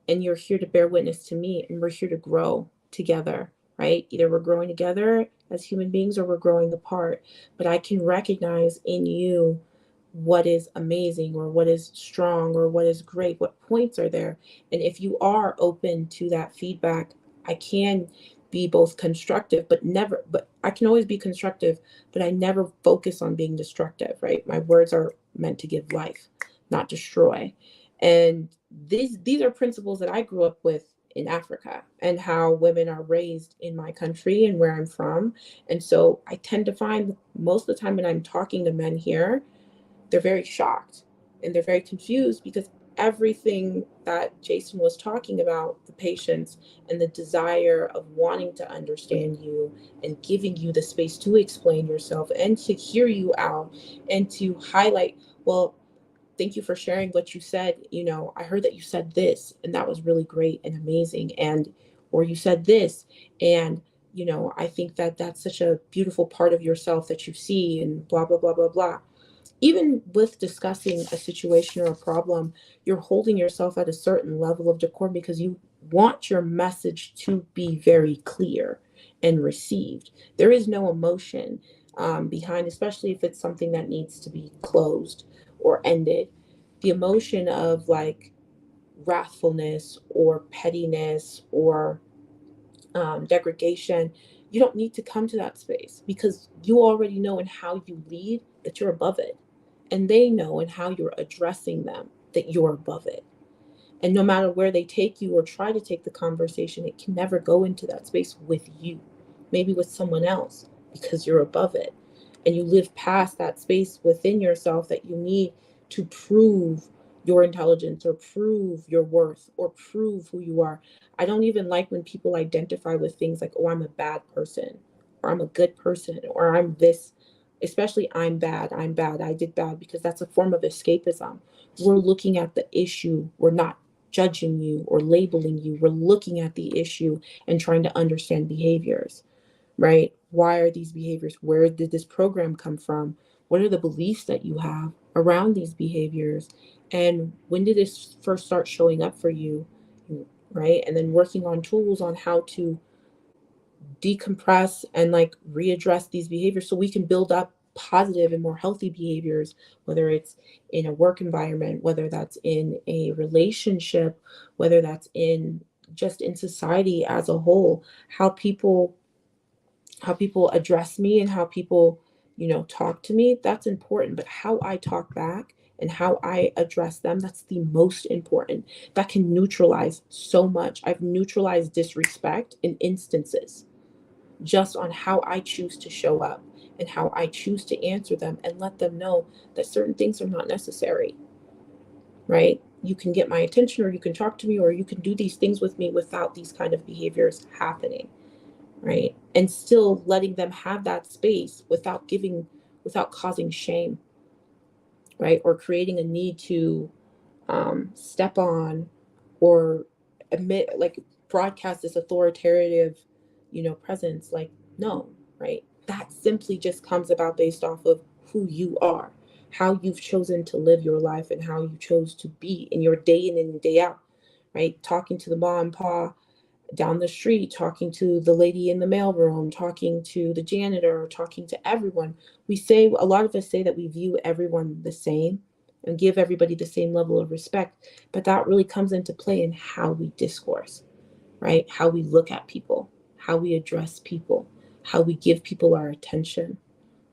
S2: and you're here to bear witness to me, and we're here to grow together, right? Either we're growing together as human beings or we're growing apart. But I can recognize in you what is amazing or what is strong or what is great, what points are there. And if you are open to that feedback, I can be both constructive, but I can always be constructive, but I never focus on being destructive, right? My words are meant to give life, not destroy. And these are principles that I grew up with in Africa, and how women are raised in my country and where I'm from. And so I tend to find most of the time when I'm talking to men here, they're very shocked and they're very confused, because everything that Jason was talking about, the patience and the desire of wanting to understand you and giving you the space to explain yourself and to hear you out and to highlight, well, thank you for sharing what you said. I heard that you said this, and that was really great and amazing. And, or you said this, and, I think that that's such a beautiful part of yourself that you see, and blah, blah, blah, blah, blah. Even with discussing a situation or a problem, you're holding yourself at a certain level of decorum because you want your message to be very clear and received. There is no emotion behind, especially if it's something that needs to be closed or ended. The emotion of like wrathfulness or pettiness or degradation, you don't need to come to that space, because you already know in how you lead that you're above it. And they know in how you're addressing them that you're above it. And no matter where they take you or try to take the conversation, it can never go into that space with you, maybe with someone else, because you're above it. And you live past that space within yourself that you need to prove your intelligence or prove your worth or prove who you are. I don't even like when people identify with things like, oh, I'm a bad person, or I'm a good person, or I'm this, especially I'm bad, I did bad, because that's a form of escapism. We're looking at the issue. We're not judging you or labeling you. We're looking at the issue and trying to understand behaviors, right? Why are these behaviors? Where did this program come from? What are the beliefs that you have around these behaviors? And when did this first start showing up for you, right? And then working on tools on how to decompress and like readdress these behaviors so we can build up positive and more healthy behaviors, whether it's in a work environment, whether that's in a relationship, whether that's in just in society as a whole. How people address me and how people talk to me, that's important. But how I talk back and how I address them, that's the most important. That can neutralize so much. I've neutralized disrespect in instances just on how I choose to show up and how I choose to answer them and let them know that certain things are not necessary, right? You can get my attention, or you can talk to me, or you can do these things with me without these kind of behaviors happening, right? And still letting them have that space without causing shame, right? Or creating a need to step on or admit, like broadcast this authoritative, presence. Like, no, right? That simply just comes about based off of who you are, how you've chosen to live your life, and how you chose to be in your day in and day out, right? Talking to the mom and pa down the street, talking to the lady in the mailroom, talking to the janitor, talking to everyone. A lot of us say that we view everyone the same and give everybody the same level of respect, but that really comes into play in how we discourse, right? How we look at people, how we address people, how we give people our attention,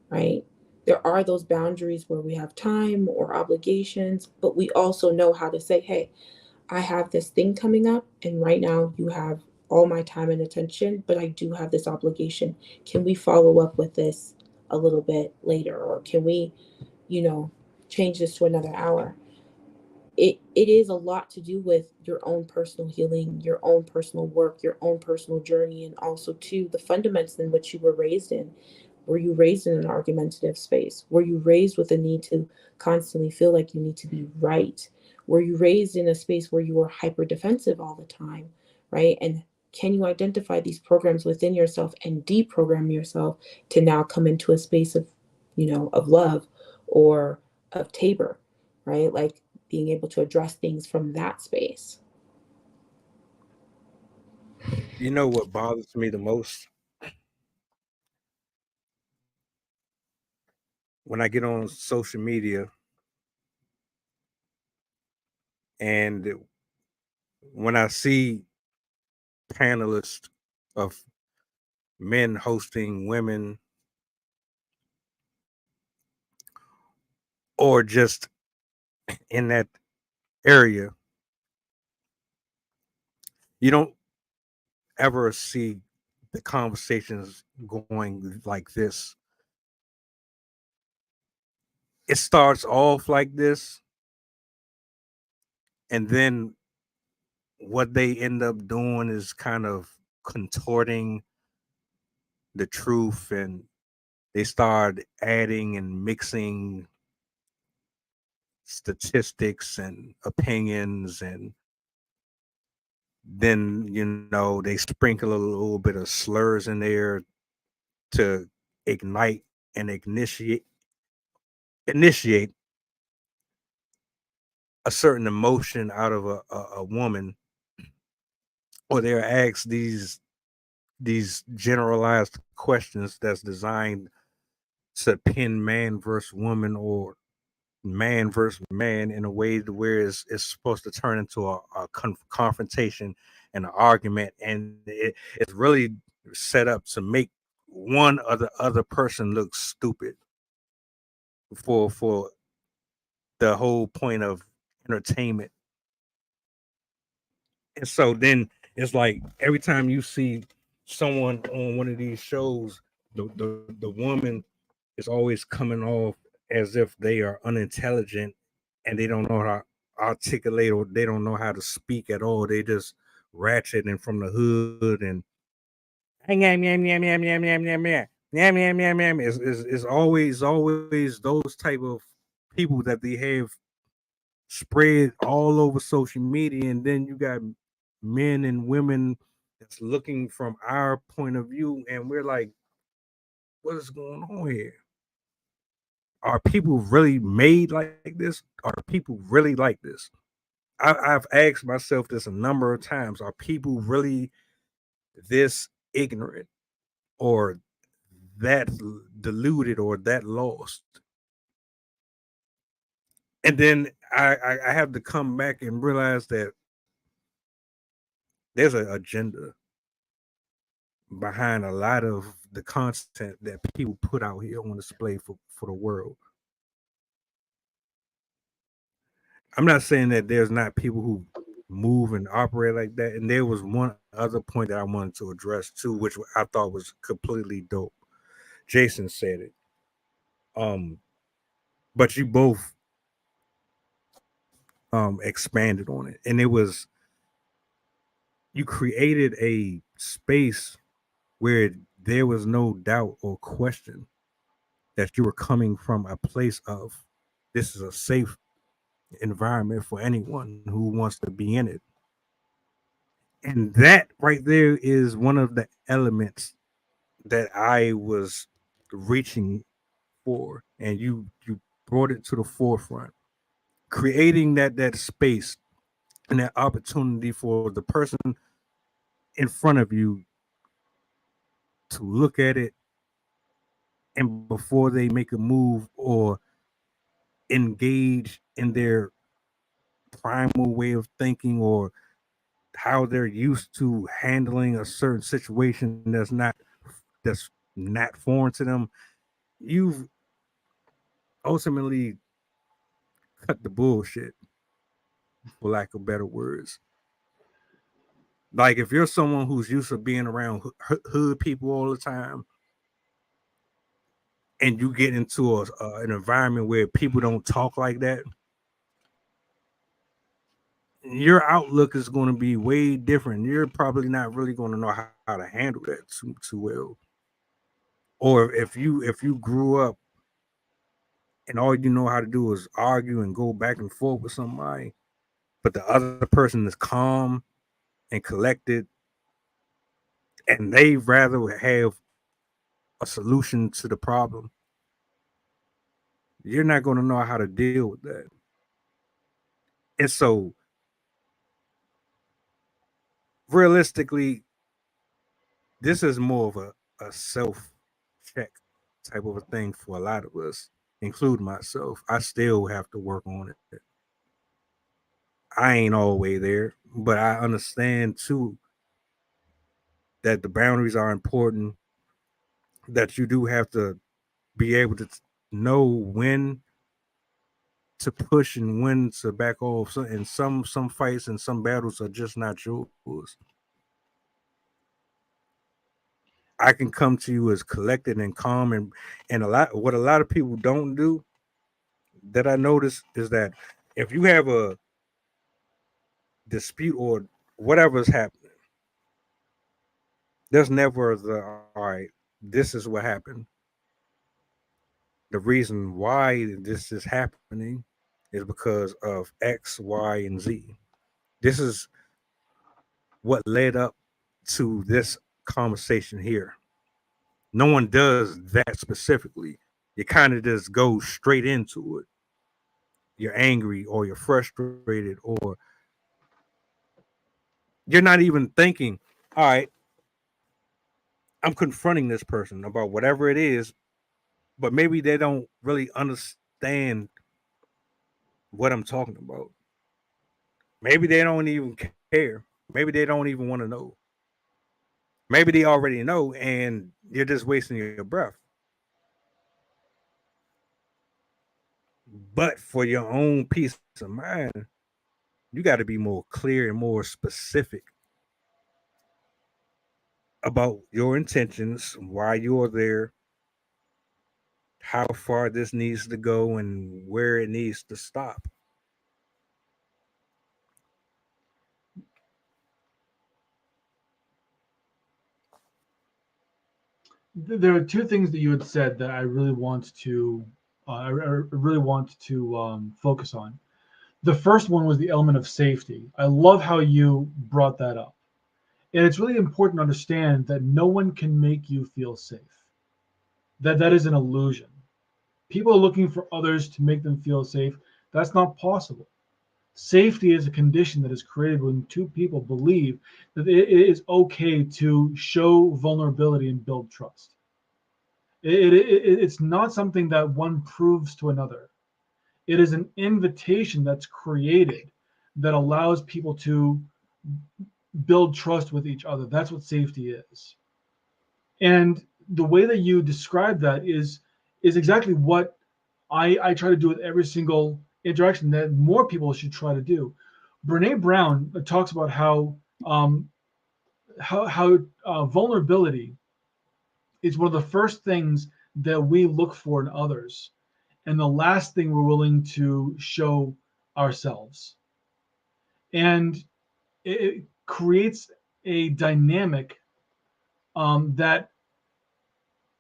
S2: right? There are those boundaries where we have time or obligations, but we also know how to say, hey, I have this thing coming up, and right now you have all my time and attention, but I do have this obligation. Can we follow up with this a little bit later? Or can we, you know, change this to another hour? It is a lot to do with your own personal healing, your own personal work, your own personal journey, and also too the fundamentals in which you were raised in. Were you raised in an argumentative space? Were you raised with a need to constantly feel like you need to be right? Were you raised in a space where you were hyper defensive all the time, right? And can you identify these programs within yourself and deprogram yourself to now come into a space of, of love or of Tabor, right? Like being able to address things from that space.
S1: You know what bothers me the most? When I get on social media and when I see panelists of men hosting women or just in that area, you don't ever see the conversations going like this. It starts off like this, and then what they end up doing is kind of contorting the truth, and they start adding and mixing statistics and opinions, and then they sprinkle a little bit of slurs in there to ignite and initiate a certain emotion out of a woman, or they're asked these generalized questions that's designed to pin man versus woman or man versus man in a way to where it's supposed to turn into a confrontation and an argument, and it's really set up to make one or the other person look stupid for the whole point of entertainment. And so then it's like every time you see someone on one of these shows, the woman is always coming off as if they are unintelligent and they don't know how to articulate, or they don't know how to speak at all. They just ratchet and from the hood and yam yam yam yam yam yam yam yam yam yam yam yam. It's always those type of people that they have spread all over social media, and then you got men and women that's looking from our point of view, and we're like, what is going on here? Are people really made like this? Are people really like this? I've asked myself this a number of times. Are people really this ignorant or that deluded or that lost? And then I have to come back and realize that there's an agenda behind a lot of the content that people put out here on display for the world. I'm not saying that there's not people who move and operate like that. And there was one other point that I wanted to address too, which I thought was completely dope. Jason said it. But you both expanded on it. And it was, you created a space where there was no doubt or question that you were coming from a place of, this is a safe environment for anyone who wants to be in it. And that right there is one of the elements that I was reaching for, and you brought it to the forefront, creating that space and that opportunity for the person in front of you to look at it, and before they make a move or engage in their primal way of thinking or how they're used to handling a certain situation that's not foreign to them, you've ultimately cut the bullshit, for lack of better words. Like if you're someone who's used to being around hood people all the time, and you get into an environment where people don't talk like that, your outlook is going to be way different. You're probably not really going to know how to handle that too well. Or if you grew up and all you know how to do is argue and go back and forth with somebody, but the other person is calm and collected, and they rather have a solution to the problem, you're not going to know how to deal with that. And so, realistically, this is more of a self check type of a thing for a lot of us, including myself. I still have to work on it. I ain't all the way there, but I understand too that the boundaries are important, that you do have to be able to know when to push and when to back off. So, and some fights and some battles are just not yours. I can come to you as collected and calm, and a lot of people don't do that I notice is that if you have a dispute or whatever's happening, there's never the all right, this is what happened. The reason why this is happening is because of X, Y, and Z. This is what led up to this conversation here. No one does that specifically. You kind of just go straight into it. You're angry or you're frustrated or you're not even thinking, all right, I'm confronting this person about whatever it is, but maybe they don't really understand what I'm talking about. Maybe they don't even care. Maybe they don't even want to know. Maybe they already know and you're just wasting your breath. But for your own peace of mind, you got to be more clear and more specific about your intentions, why you're there, how far this needs to go, and where it needs to stop.
S3: There are two things that you had said that I really want to focus on. The first one was the element of safety. I love how you brought that up. And it's really important to understand that no one can make you feel safe. That is an illusion. People are looking for others to make them feel safe. That's not possible. Safety is a condition that is created when two people believe that it is okay to show vulnerability and build trust. It's not something that one proves to another. It is an invitation that's created that allows people to build trust with each other. That's what safety is. And the way that you describe that is exactly what I try to do with every single interaction that more people should try to do. Brene Brown talks about how vulnerability is one of the first things that we look for in others, and the last thing we're willing to show ourselves. And it creates a dynamic that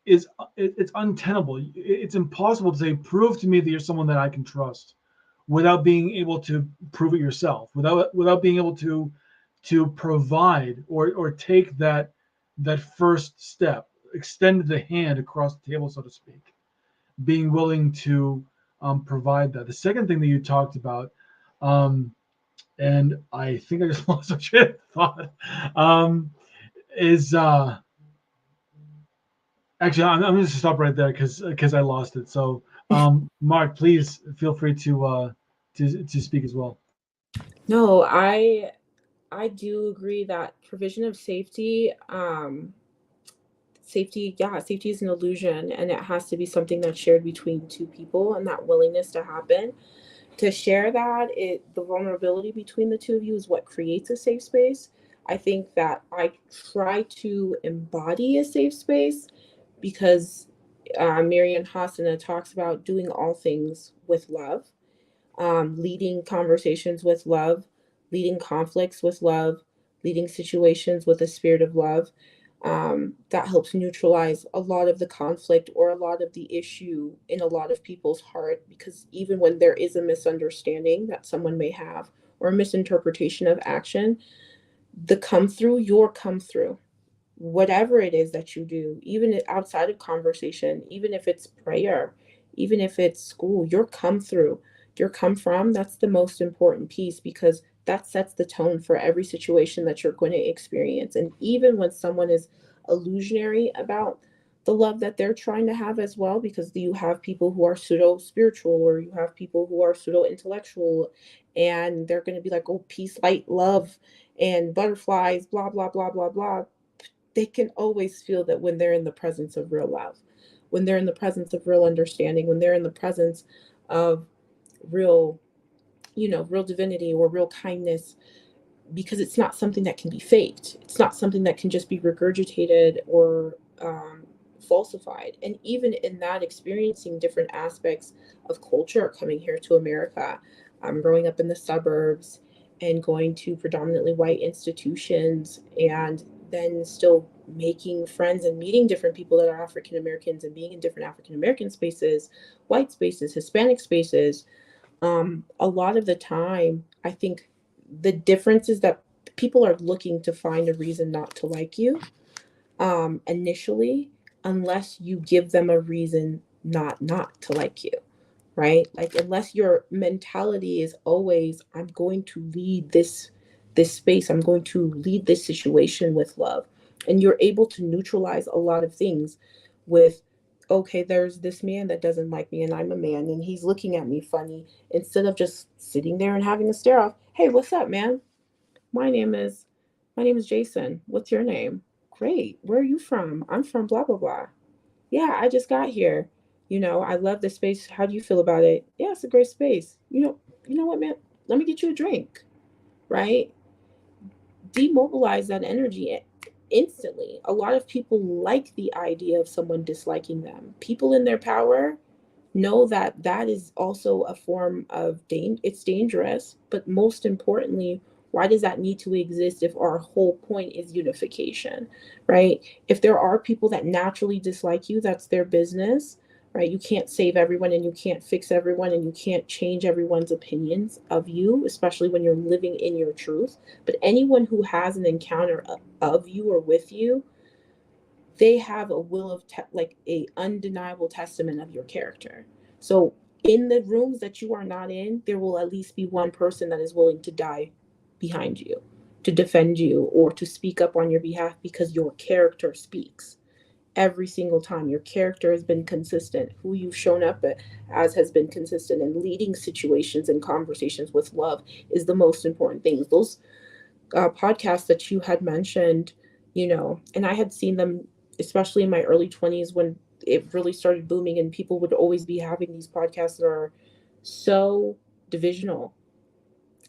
S3: it's untenable. It's impossible to say, prove to me that you're someone that I can trust, without being able to prove it yourself, without being able to provide or take that first step, extend the hand across the table, so to speak, being willing to provide that. The second thing that you talked about, and I think I just lost a train of thought, is actually, I'm going to stop right there because I lost it. So, Mark, please feel free to speak as well.
S2: No, I do agree that provision of safety, safety is an illusion, and it has to be something that's shared between two people, and that willingness to happen. To share that, the vulnerability between the two of you is what creates a safe space. I think that I try to embody a safe space because Marianne Hasana talks about doing all things with love, leading conversations with love, leading conflicts with love, leading situations with a spirit of love. That helps neutralize a lot of the conflict or a lot of the issue in a lot of people's heart, because even when there is a misunderstanding that someone may have or a misinterpretation of action, the come through, your come through, whatever it is that you do, even outside of conversation, even if it's prayer, even if it's school, your come through, your come from, that's the most important piece, because that sets the tone for every situation that you're going to experience. And even when someone is illusionary about the love that they're trying to have as well, because you have people who are pseudo spiritual, or you have people who are pseudo intellectual, and they're going to be like, oh, peace, light, love, and butterflies, blah, blah, blah, blah, blah. They can always feel that when they're in the presence of real love, when they're in the presence of real understanding, when they're in the presence of real, real divinity or real kindness, because it's not something that can be faked. It's not something that can just be regurgitated or falsified. And even in that, experiencing different aspects of culture coming here to America, growing up in the suburbs and going to predominantly white institutions, and then still making friends and meeting different people that are African Americans and being in different African American spaces, white spaces, Hispanic spaces. A lot of the time, I think the difference is that people are looking to find a reason not to like you, initially, unless you give them a reason not to like you, right? Like, unless your mentality is always, I'm going to lead this space, I'm going to lead this situation with love, and you're able to neutralize a lot of things with, okay, there's this man that doesn't like me and I'm a man and he's looking at me funny, instead of just sitting there and having a stare off. Hey, what's up, man? My name is Jason. What's your name? Great. Where are you from? I'm from blah blah blah. Yeah, I just got here. I love this space. How do you feel about it? Yeah, it's a great space. You know what, man? Let me get you a drink, right? Demobilize that energy instantly. A lot of people like the idea of someone disliking them. People in their power know that that is also a form of it's dangerous, but most importantly, why does that need to exist if our whole point is unification, right? If there are people that naturally dislike you, that's their business, right? You can't save everyone and you can't fix everyone and you can't change everyone's opinions of you, especially when you're living in your truth. But anyone who has an encounter of you or with you, they have a will of like a undeniable testament of your character. So in the rooms that you are not in, there will at least be one person that is willing to die behind you, to defend you, or to speak up on your behalf, because your character speaks. Every single time your character has been consistent, who you've shown up as has been consistent, and leading situations and conversations with love is the most important thing. Those podcasts that you had mentioned, and I had seen them, especially in my early 20s when it really started booming, and people would always be having these podcasts that are so divisional,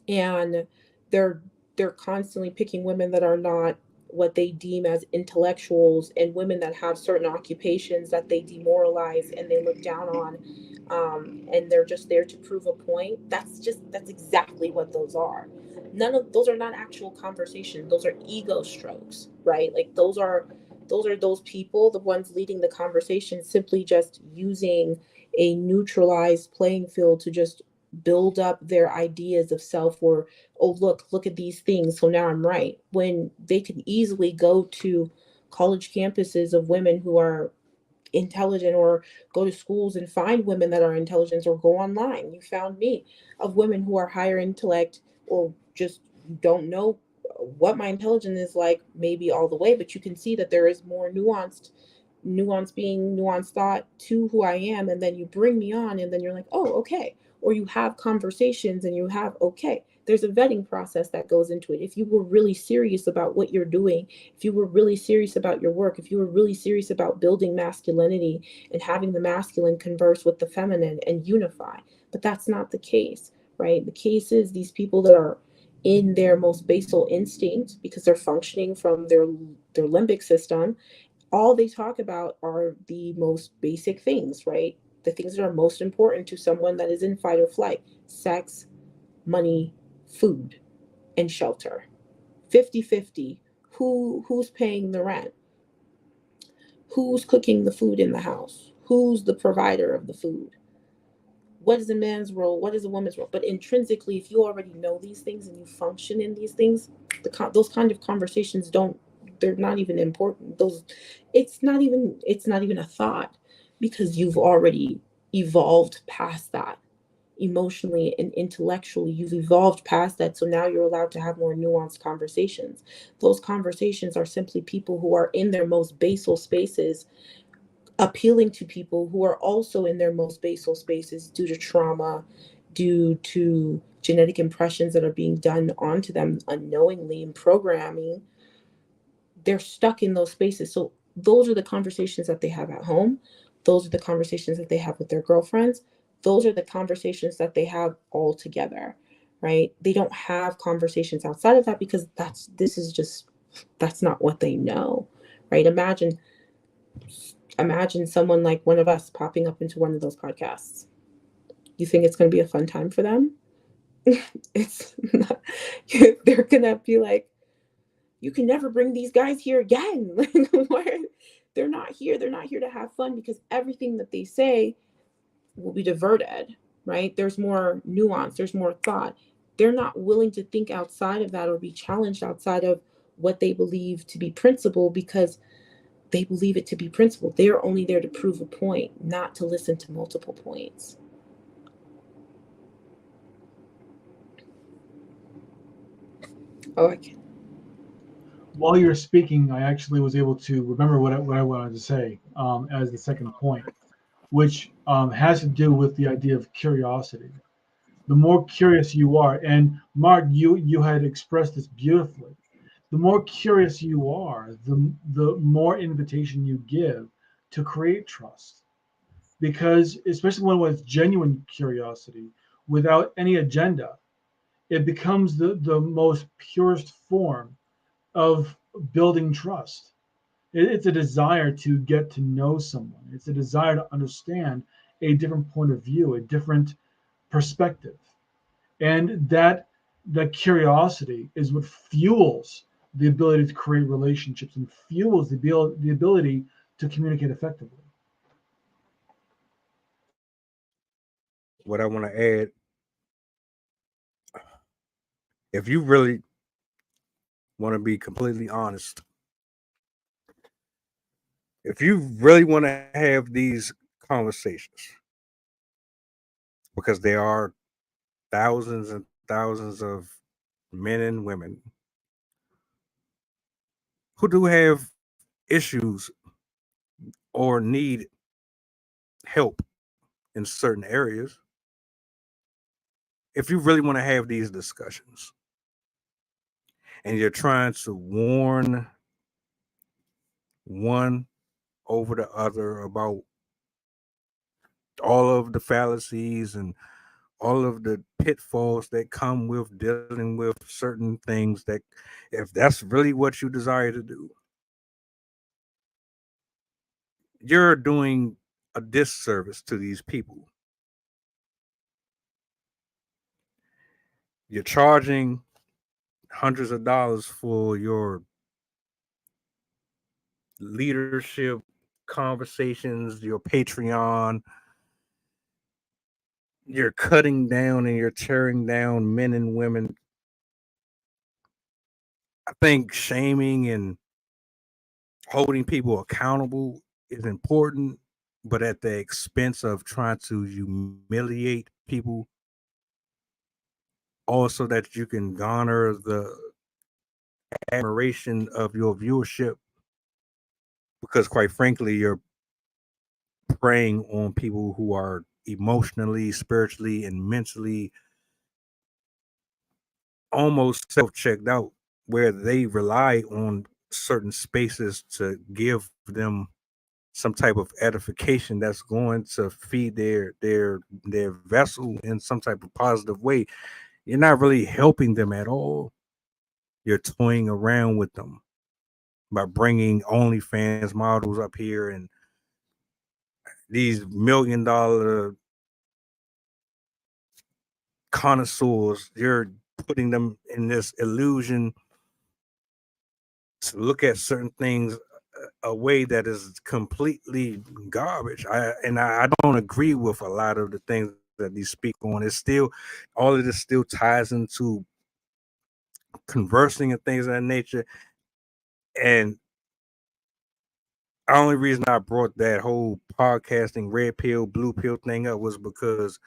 S2: and they're they're constantly picking women that are not what they deem as intellectuals, and women that have certain occupations that they demoralize and they look down on, and they're just there to prove a point. That's exactly what those are. None of those are not actual conversations. Those are ego strokes, right? Like, those are those people, the ones leading the conversation, simply just using a neutralized playing field to just build up their ideas of self, or, oh, look at these things, so now I'm right, when they could easily go to college campuses of women who are intelligent, or go to schools and find women that are intelligent, or go online, you found me, of women who are higher intellect, or just don't know what my intelligence is like, maybe all the way, but you can see that there is more nuanced thought to who I am, and then you bring me on, and then you're like, oh, okay. Or you have conversations and you have, okay, there's a vetting process that goes into it. If you were really serious about what you're doing, if you were really serious about your work, if you were really serious about building masculinity and having the masculine converse with the feminine and unify. But that's not the case, right? The case is these people that are in their most basal instinct, because they're functioning from their limbic system, all they talk about are the most basic things, right? The things that are most important to someone that is in fight or flight: sex, money, food, and shelter. 50-50. Who's paying the rent? Who's cooking the food in the house? Who's the provider of the food? What is a man's role? What is a woman's role? But intrinsically, if you already know these things and you function in these things, those kind of conversations they're not even important. Those, it's not even a thought, because you've already evolved past that. Emotionally and intellectually, you've evolved past that. So now you're allowed to have more nuanced conversations. Those conversations are simply people who are in their most basal spaces, appealing to people who are also in their most basal spaces due to trauma, due to genetic impressions that are being done onto them unknowingly in programming. They're stuck in those spaces. So those are the conversations that they have at home. Those are the conversations that they have with their girlfriends. Those are the conversations that they have all together, right? They don't have conversations outside of that, because that's not what they know, right? Imagine someone like one of us popping up into one of those podcasts. You think it's going to be a fun time for them? It's not. They're going to be like, you can never bring these guys here again. They're not here. They're not here to have fun, because everything that they say will be diverted, right? There's more nuance, there's more thought. They're not willing to think outside of that or be challenged outside of what they believe to be principle, because they believe it to be principle. They're only there to prove a point, not to listen to multiple points. Oh, I can.
S3: While you're speaking, I actually was able to remember what I wanted to say as the second point, which has to do with the idea of curiosity. The more curious you are, and Mark, you had expressed this beautifully. The more curious you are, the more invitation you give to create trust. Because especially when with genuine curiosity, without any agenda, it becomes the most purest form of building trust. It's a desire to get to know someone. It's a desire to understand a different point of view, a different perspective. And that curiosity is what fuels the ability to create relationships and fuels the ability to communicate effectively.
S1: What I want to add, if you really want to be completely honest, if you really want to have these conversations, because there are thousands and thousands of men and women who do have issues or need help in certain areas. If you really want to have these discussions and you're trying to warn one over the other about all of the fallacies and all of the pitfalls that come with dealing with certain things, that if that's really what you desire to do, you're doing a disservice to these people. You're charging hundreds of dollars for your leadership conversations, your Patreon. You're cutting down and you're tearing down men and women. I think shaming and holding people accountable is important, but at the expense of trying to humiliate people, also that you can garner the admiration of your viewership, because quite frankly, you're preying on people who are emotionally, spiritually, and mentally almost self-checked out, where they rely on certain spaces to give them some type of edification that's going to feed their vessel in some type of positive way. You're not really helping them at all. You're toying around with them by bringing OnlyFans models up here and these $1 million connoisseurs. You're putting them in this illusion to look at certain things a way that is completely garbage. I don't agree with a lot of the things that they speak on. It's still, all of this still ties into conversing and things of that nature. And The only reason I brought that whole podcasting red pill, blue pill thing up was because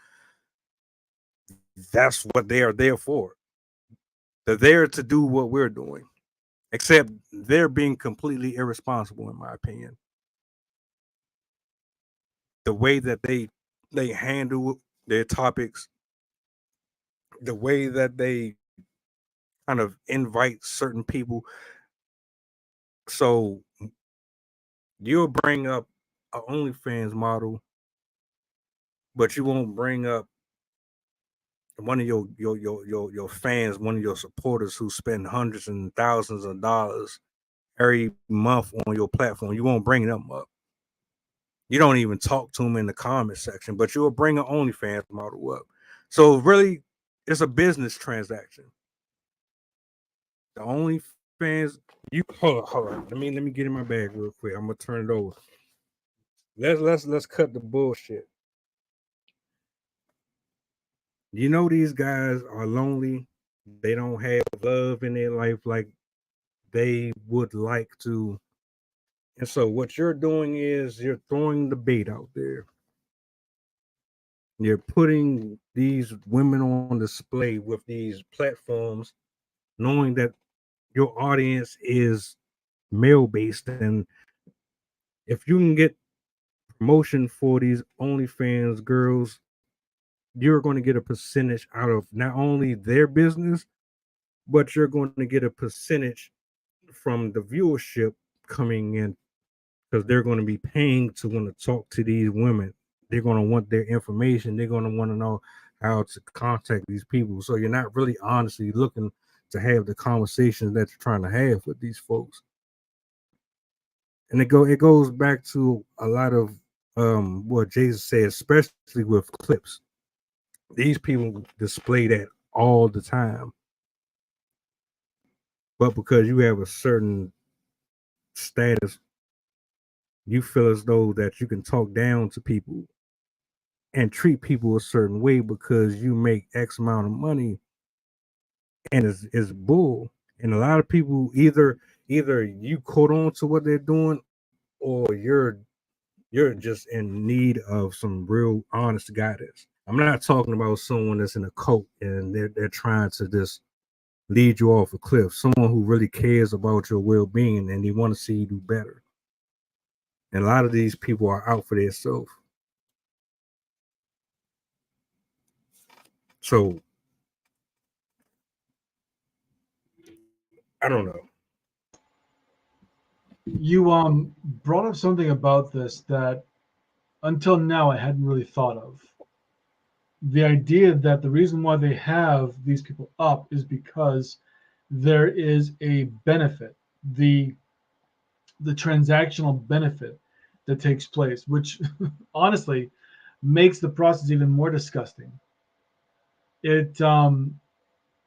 S1: that's what they are there for. They're there to do what we're doing, except they're being completely irresponsible, in my opinion. The way that they handle their topics, the way that they kind of invite certain people. So you'll bring up a OnlyFans model, but you won't bring up one of your fans, one of your supporters who spend hundreds and thousands of dollars every month on your platform. You won't bring them up. You don't even talk to them in the comment section, but you'll bring an OnlyFans model up. So really, it's a business transaction. The OnlyFans, you hold on. Let me get in my bag real quick. I'm gonna turn it over. Let's cut the bullshit. You know these guys are lonely. They don't have love in their life like they would like to. And so what you're doing is you're throwing the bait out there. You're putting these women on display with these platforms, knowing that your audience is male based. And if you can get promotion for these OnlyFans girls, you're going to get a percentage out of not only their business, but you're going to get a percentage from the viewership coming in because they're going to be paying to want to talk to these women. They're going to want their information. They're going to want to know how to contact these people. So you're not really honestly looking to have the conversations that you're trying to have with these folks. And it goes back to a lot of what Jason said, especially with clips. These people display that all the time. But because you have a certain status, you feel as though that you can talk down to people and treat people a certain way because you make X amount of money, and it's bull. And a lot of people either you caught on to what they're doing, or you're just in need of some real honest guidance. I'm not talking about someone that's in a cult and they're trying to just lead you off a cliff. Someone who really cares about your well-being and they want to see you do better. And a lot of these people are out for themselves. So I don't know.
S3: You brought up something about this that until now I hadn't really thought of. The idea that the reason why they have these people up is because there is a benefit, the transactional benefit that takes place, which honestly makes the process even more disgusting. It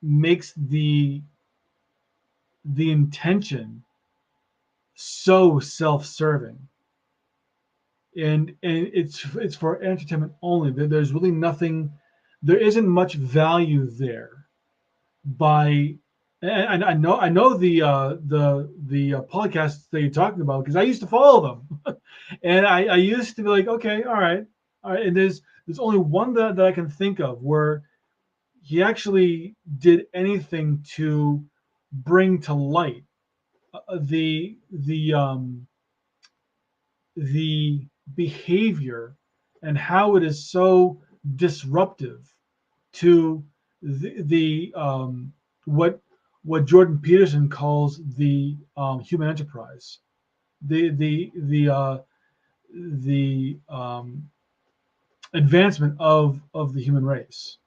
S3: makes the intention so self-serving, and it's for entertainment only. There's really nothing, there isn't much value there. By and I know the podcasts that you're talking about because I used to follow them, and I used to be like, okay, all right. And there's only one that I can think of where he actually did anything to bring to light the behavior and how it is so disruptive to the what Jordan Peterson calls the human enterprise, the advancement of the human race,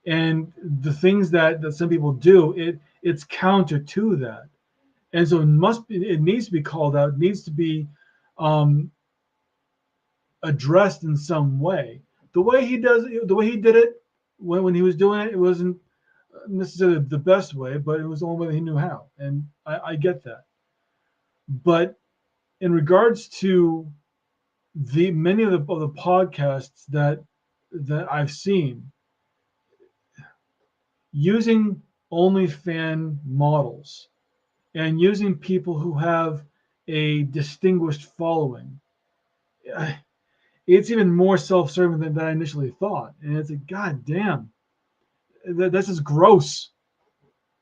S3: and the things that some people do. It's counter to that, and so it needs to be called out. It needs to be um, addressed in some way. The way he did it when he was doing it, it wasn't necessarily the best way, but it was the only way he knew how, and I get that. But in regards to the many of the podcasts that I've seen using OnlyFan models and using people who have a distinguished following, it's even more self-serving than I initially thought. And it's like, God damn, this is gross.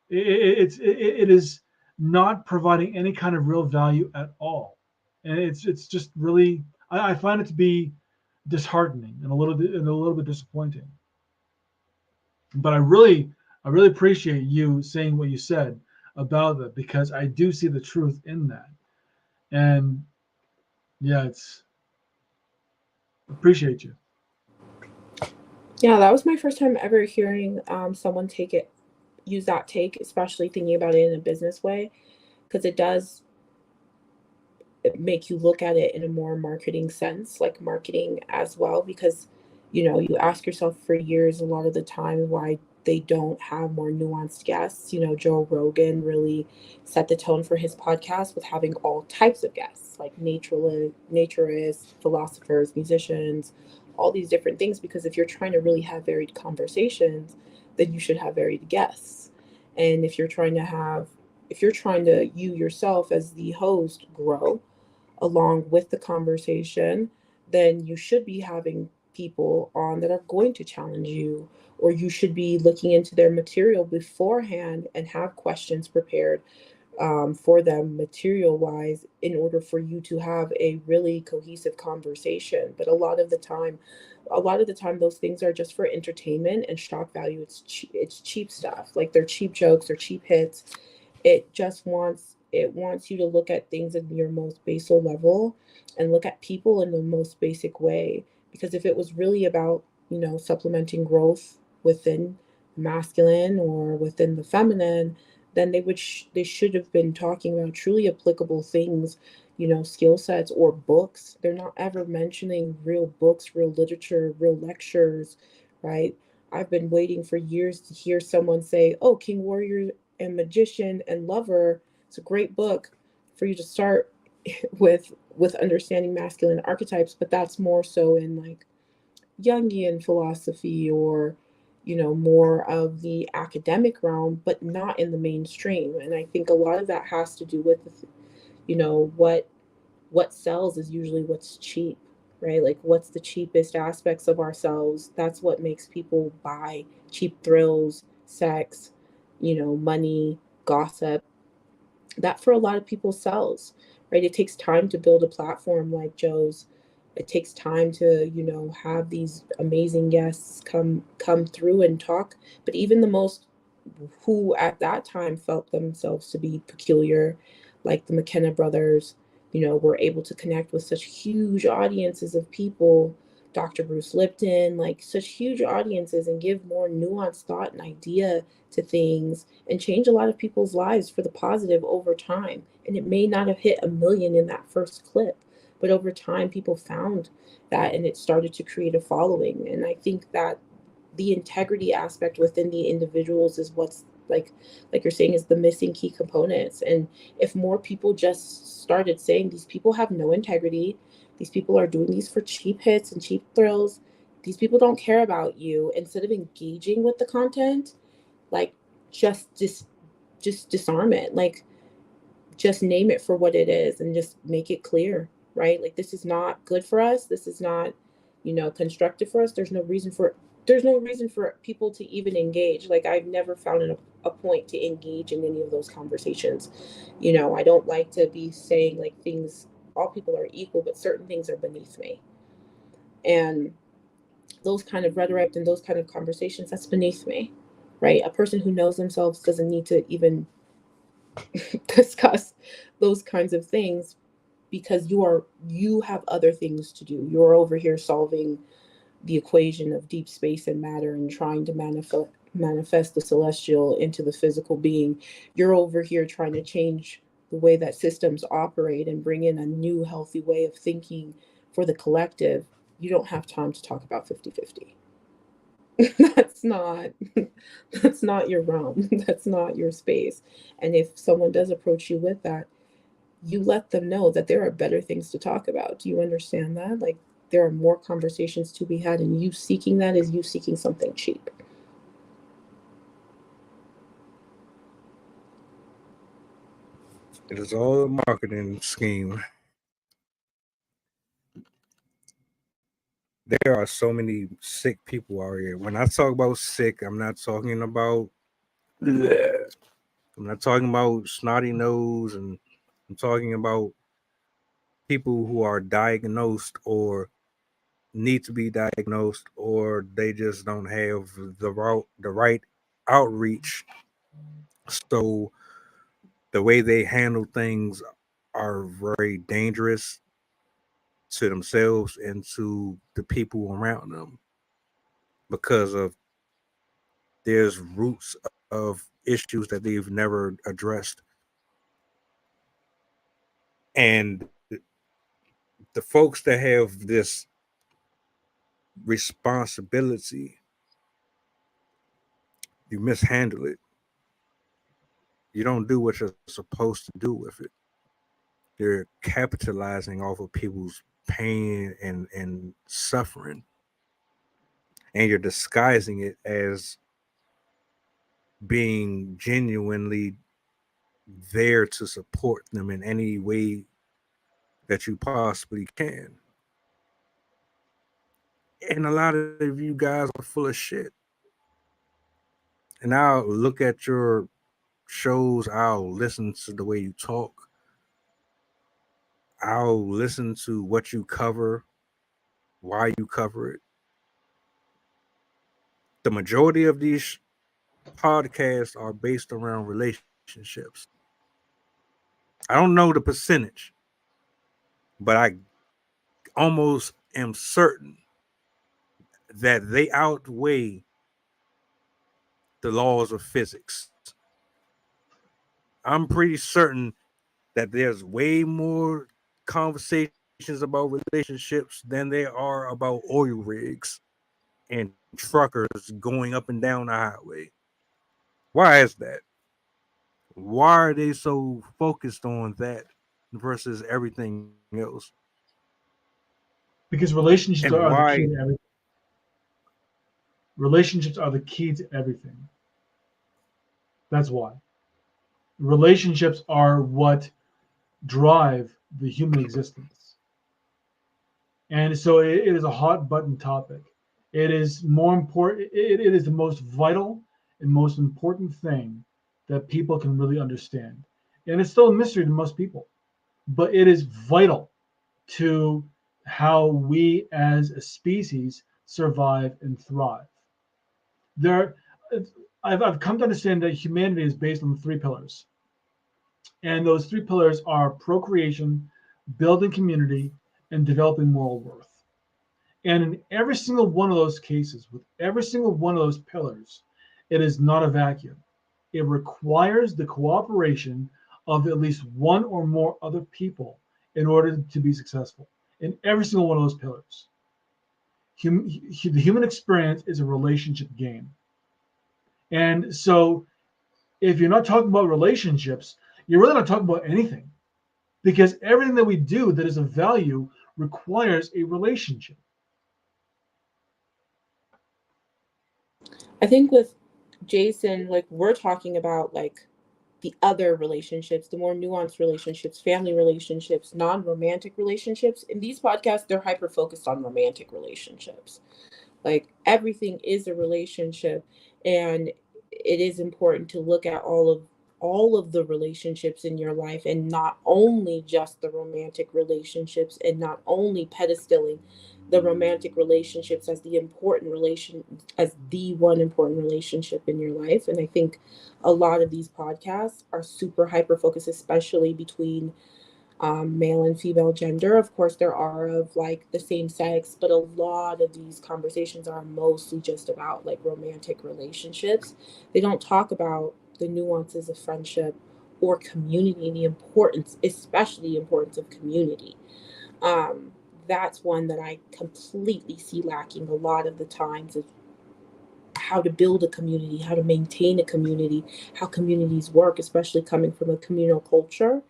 S3: It is not providing any kind of real value at all, and it's just really, I find it to be disheartening and a little bit disappointing. But I really appreciate you saying what you said about that, because I do see the truth in that. And yeah, it's appreciate you.
S2: Yeah, that was my first time ever hearing someone use that take, especially thinking about it in a business way, because it does make you look at it in a more marketing sense, like marketing as well, because you ask yourself for years a lot of the time why they don't have more nuanced guests. Joe Rogan really set the tone for his podcast with having all types of guests, like naturists, philosophers, musicians, all these different things, because if you're trying to really have varied conversations, then you should have varied guests. And if you're trying to you yourself as the host grow along with the conversation, then you should be having people on that are going to challenge you, or you should be looking into their material beforehand and have questions prepared for them material wise in order for you to have a really cohesive conversation. But a lot of the time those things are just for entertainment and shock value. It's cheap stuff, like they're cheap jokes or cheap hits. It wants you to look at things in your most basal level and look at people in the most basic way, because if it was really about supplementing growth within the masculine or within the feminine, then they should have been talking about truly applicable things, skill sets or books. They're not ever mentioning real books, real literature, real lectures, right? I've been waiting for years to hear someone say, "Oh, King Warrior and Magician and Lover, it's a great book for you to start with understanding masculine archetypes," but that's more so in like Jungian philosophy, or more of the academic realm, but not in the mainstream. And I think a lot of that has to do with what sells is usually what's cheap, right? Like what's the cheapest aspects of ourselves. That's what makes people buy cheap thrills, sex, money, gossip. That for a lot of people sells, right? It takes time to build a platform like Joe's. It takes time to have these amazing guests come through and talk. But even the most who at that time felt themselves to be peculiar, like the McKenna brothers, were able to connect with such huge audiences of people. Dr. Bruce Lipton, like such huge audiences, and give more nuanced thought and idea to things and change a lot of people's lives for the positive over time. And it may not have hit a million in that first clip, but over time people found that and it started to create a following. And I think that the integrity aspect within the individuals is what's like you're saying is the missing key components. And if more people just started saying these people have no integrity, these people are doing these for cheap hits and cheap thrills, these people don't care about you, instead of engaging with the content, like just disarm it, like just name it for what it is and just make it clear, right? Like this is not good for us, this is not constructive for us. There's no reason for people to even engage. Like I've never found a point to engage in any of those conversations. I don't like to be saying like things, all people are equal, but certain things are beneath me. And those kind of rhetoric and those kind of conversations, that's beneath me, right? A person who knows themselves doesn't need to even discuss those kinds of things, because you have other things to do. You're over here solving the equation of deep space and matter and trying to manifest the celestial into the physical being. You're over here trying to change the way that systems operate and bring in a new healthy way of thinking for the collective. You don't have time to talk about 50-50. that's not that's not your realm. That's not your space. And if someone does approach you with that, you let them know that there are better things to talk about. Do you understand that? Like there are more conversations to be had, and you seeking that is you seeking something cheap.
S1: It is all a marketing scheme. There are so many sick people out here. When I talk about sick, I'm not talking about snotty nose, and I'm talking about people who are diagnosed or need to be diagnosed, or they just don't have the right outreach. So the way they handle things are very dangerous to themselves and to the people around them because of there's roots of issues that they've never addressed. And the folks that have this responsibility, you mishandle it. You don't do what you're supposed to do with it. You're capitalizing off of people's pain and suffering, and you're disguising it as being genuinely there to support them in any way that you possibly can. And a lot of you guys are full of shit. And I'll look at your shows, I'll listen to the way you talk, I'll listen to what you cover, why you cover it. The majority of these podcasts are based around relationships. I don't know the percentage, but I almost am certain that they outweigh the laws of physics. I'm pretty certain that there's way more conversations about relationships than there are about oil rigs and truckers going up and down the highway. Why is that? Why are they so focused on that versus everything else?
S3: Because relationships
S1: And
S3: are the
S1: why?
S3: key to everything. Relationships are the key to everything. That's why. Relationships are what drive the human existence. And so it is a hot button topic. It is more important, it is the most vital and most important thing that people can really understand. And it's still a mystery to most people, but it is vital to how we as a species survive and thrive. There, I've come to understand that humanity is based on three pillars. And those three pillars are procreation, building community, and developing moral worth. And in every single one of those cases, with every single one of those pillars, it is not a vacuum. It requires the cooperation of at least one or more other people in order to be successful in every single one of those pillars. The human experience is a relationship game. And so if you're not talking about relationships, you're really not talking about anything because everything that we do that is of value requires a relationship.
S2: I think with Jason, like we're talking about like the other relationships, the more nuanced relationships, family relationships, non-romantic relationships. In these podcasts, they're hyper focused on romantic relationships. Like everything is a relationship, and it is important to look at all of the relationships in your life, and not only just the romantic relationships, and not only pedestaling the romantic relationships as the important relation, as the one important relationship in your life. And I think a lot of these podcasts are super hyper focused, especially between male and female gender. Of course, there are of like the same sex, but a lot of these conversations are mostly just about like romantic relationships. They don't talk about the nuances of friendship or community and the importance, especially the importance of community. Um, that's one that I completely see lacking a lot of the times, is how to build a community, how to maintain a community, how communities work, especially coming from a communal culture.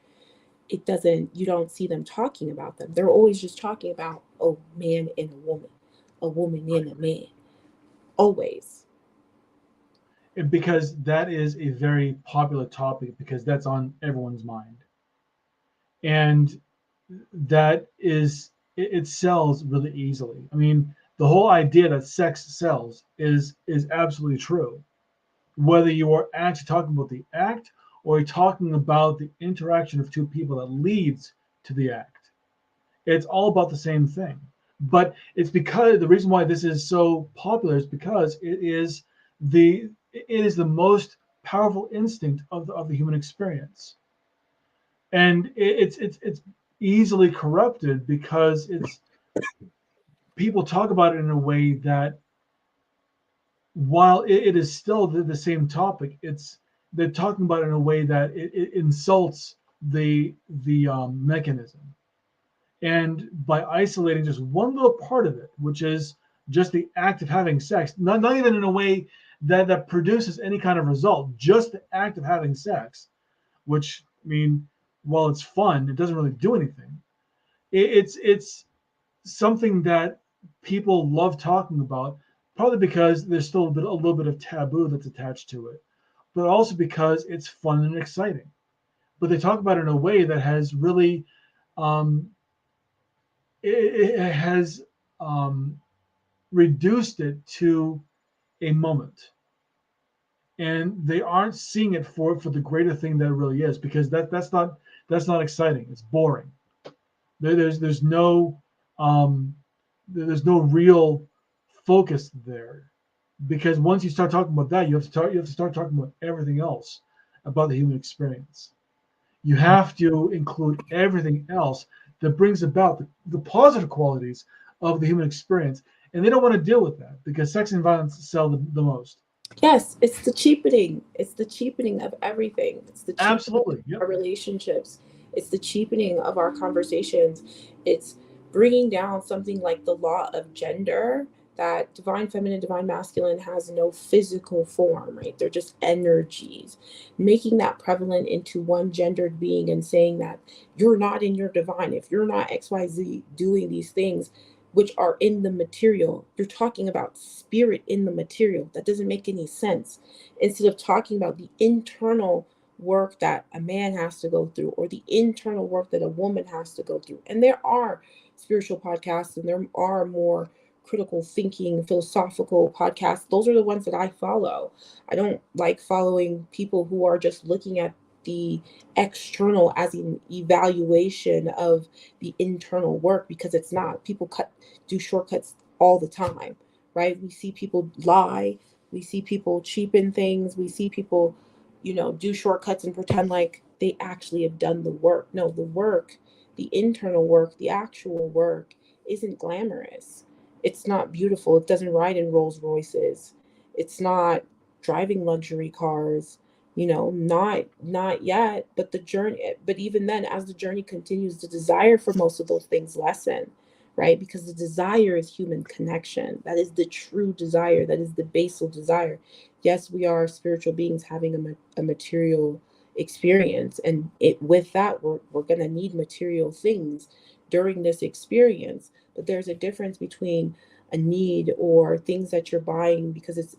S2: It doesn't, you don't see them talking about them. They're always just talking about a man and a woman and a man, always.
S3: Because that is a very popular topic because that's on everyone's mind. and that is it sells really easily. I mean, the whole idea that sex sells is absolutely true. Whether you are actually talking about the act or you're talking about the interaction of two people that leads to the act, it's all about the same thing. But it's because the reason why this is so popular is because it is the most powerful instinct of the human experience, and it's easily corrupted because it's people talk about it in a way that while it is still the same topic, they're talking about it in a way that it insults the mechanism. And by isolating just one little part of it, which is just the act of having sex, not even in a way that produces any kind of result, just the act of having sex, which I mean, while it's fun, it doesn't really do anything. It's something that people love talking about, probably because there's still a little bit of taboo that's attached to it, but also because it's fun and exciting. But they talk about it in a way that has really um, it has reduced it to a moment, and they aren't seeing it for the greater thing that it really is, because that's not exciting. It's boring. There's no um, there's no real focus there, because once you start talking about that, you have to start talking about everything else about the human experience. You have to include everything else that brings about the positive qualities of the human experience, and they don't want to deal with that because sex and violence sell the most.
S2: Yes, it's the cheapening. It's the cheapening of everything. It's the cheapening of
S3: Absolutely, yep.
S2: our relationships. It's the cheapening of our conversations. It's bringing down something like the law of gender, that divine feminine, divine masculine has no physical form, right? They're just energies. Making that prevalent into one gendered being and saying that you're not in your divine if you're not XYZ doing these things which are in the material. You're talking about spirit in the material. That doesn't make any sense. Instead of talking about the internal work that a man has to go through or the internal work that a woman has to go through. And there are spiritual podcasts and there are more critical thinking, philosophical podcasts. Those are the ones that I follow. I don't like following people who are just looking at the external as an evaluation of the internal work, because it's not. People do shortcuts all the time, right? We see people lie, we see people cheapen things, we see people, do shortcuts and pretend like they actually have done the work. No, the work, the internal work, the actual work isn't glamorous. It's not beautiful. It doesn't ride in Rolls Royces. It's not driving luxury cars, not yet, but the journey, but even then, as the journey continues, the desire for most of those things lessen, right? Because the desire is human connection. That is the true desire. That is the basal desire. Yes, we are spiritual beings having a material experience, and with that, we're going to need material things during this experience. But there's a difference between a need or things that you're buying because it's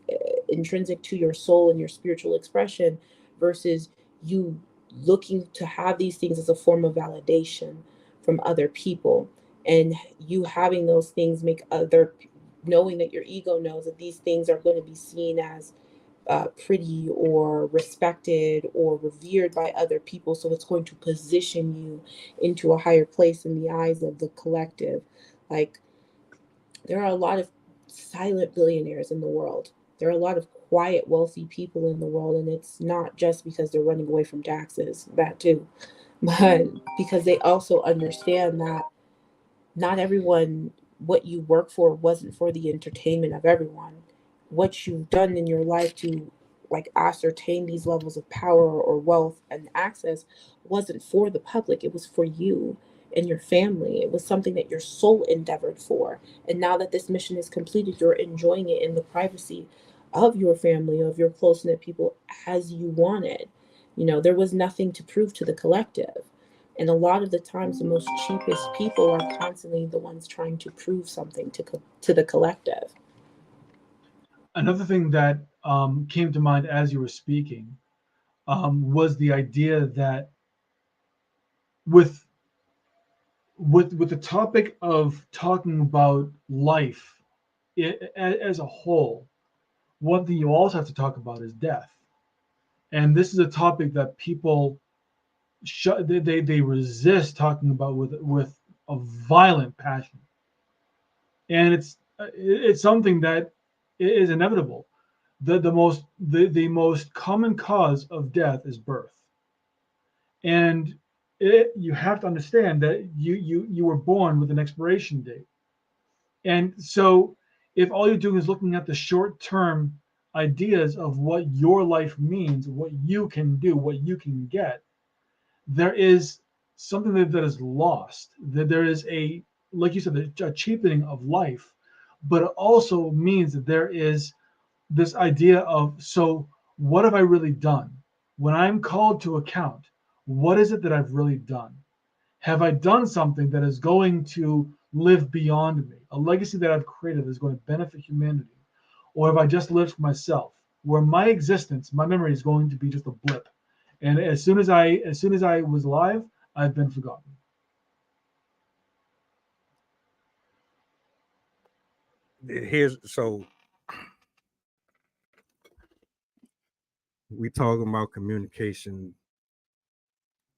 S2: intrinsic to your soul and your spiritual expression versus you looking to have these things as a form of validation from other people, and you having those things make other, knowing that your ego knows that these things are going to be seen as pretty or respected or revered by other people, so it's going to position you into a higher place in the eyes of the collective. Like, there are a lot of silent billionaires in the world. There are a lot of quiet, wealthy people in the world, and it's not just because they're running away from taxes, that too, but because they also understand that not everyone, what you work for wasn't for the entertainment of everyone. What you've done in your life to like ascertain these levels of power or wealth and access wasn't for the public. It was for you and your family. It was something that your soul endeavored for. And now that this mission is completed, you're enjoying it in the privacy of your family, of your close knit people as you wanted. There was nothing to prove to the collective. And a lot of the times, the most cheapest people are constantly the ones trying to prove something to the collective.
S3: Another thing that came to mind as you were speaking was the idea that with with the topic of talking about life as a whole, one thing you also have to talk about is death. And this is a topic that people they resist talking about with a violent passion. And it's something that is inevitable. The most common cause of death is birth. And you have to understand that you were born with an expiration date. And so if all you're doing is looking at the short term ideas of what your life means, what you can do, what you can get, there is something that is lost. That there is like you said, a cheapening of life, but it also means that there is this idea of, so what have I really done? When I'm called to account, what is it that I've really done? Have I done something that is going to live beyond me? A legacy that I've created that is going to benefit humanity? Or have I just lived for myself? Where my existence, my memory is going to be just a blip. And as soon as I was alive, I've been forgotten.
S1: Here's so we talking about communication,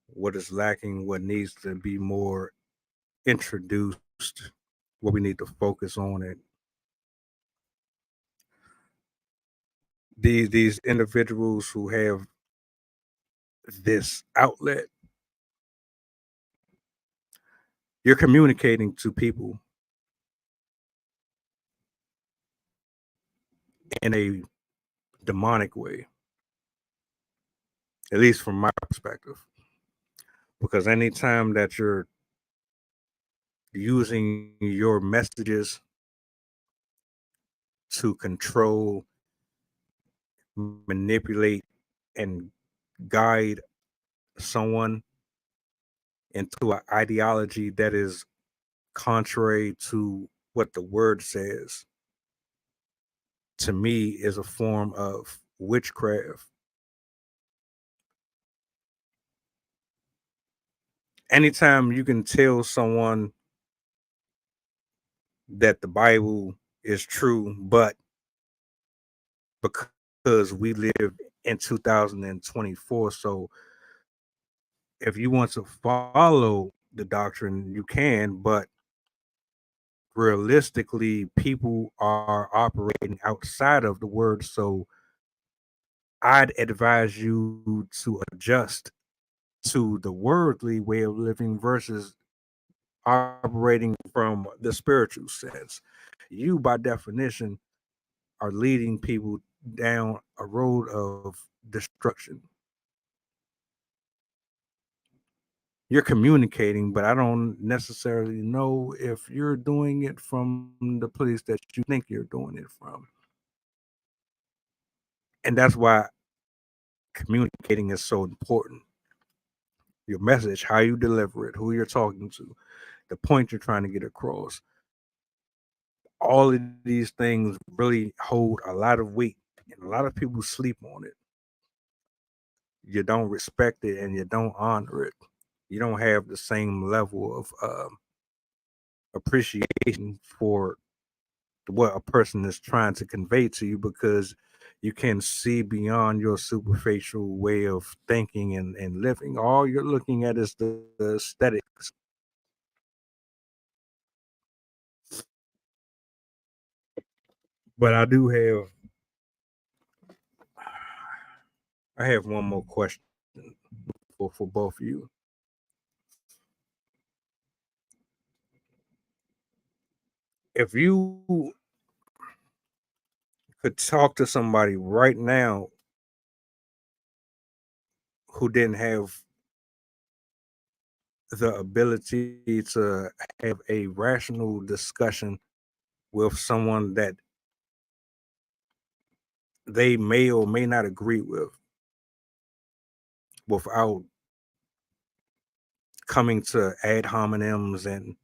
S1: what is lacking, what needs to be more introduced, what we need to focus on it. These individuals who have this outlet, you're communicating to people in a demonic way, at least from my perspective. Because anytime that you're using your messages to control, manipulate, and guide someone into an ideology that is contrary to what the word says, to me is a form of witchcraft. Anytime you can tell someone that the Bible is true, but because we live in 2024, so if you want to follow the doctrine, you can, but realistically, people are operating outside of the word. So I'd advise you to adjust to the worldly way of living versus operating from the spiritual sense. You, by definition, are leading people down a road of destruction. You're communicating, but I don't necessarily know if you're doing it from the place that you think you're doing it from. And that's why communicating is so important. Your message, how you deliver it, who you're talking to, the point you're trying to get across. All of these things really hold a lot of weight, and a lot of people sleep on it. You don't respect it and you don't honor it. You don't have the same level of appreciation for what a person is trying to convey to you because you can see beyond your superficial way of thinking and living. All you're looking at is the aesthetics. But I have one more question for both of you. If you could talk to somebody right now who didn't have the ability to have a rational discussion with someone that they may or may not agree with without coming to ad hominems and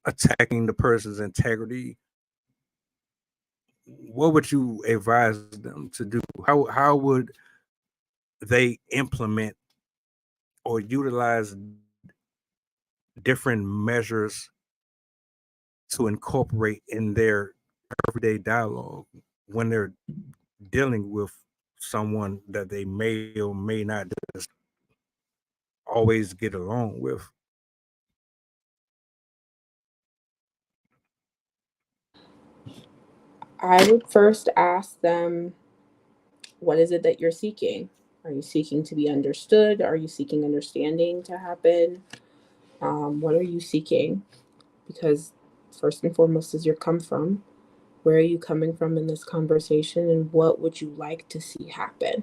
S1: attacking the person's integrity, what would you advise them to do? How would they implement or utilize different measures to incorporate in their everyday dialogue when they're dealing with someone that they may or may not just always get along with.
S2: I would first ask them, what is it that you're seeking? Are you seeking to be understood? Are you seeking understanding to happen? What are you seeking? Because first and foremost is your come from. Where are you coming from in this conversation, and what would you like to see happen?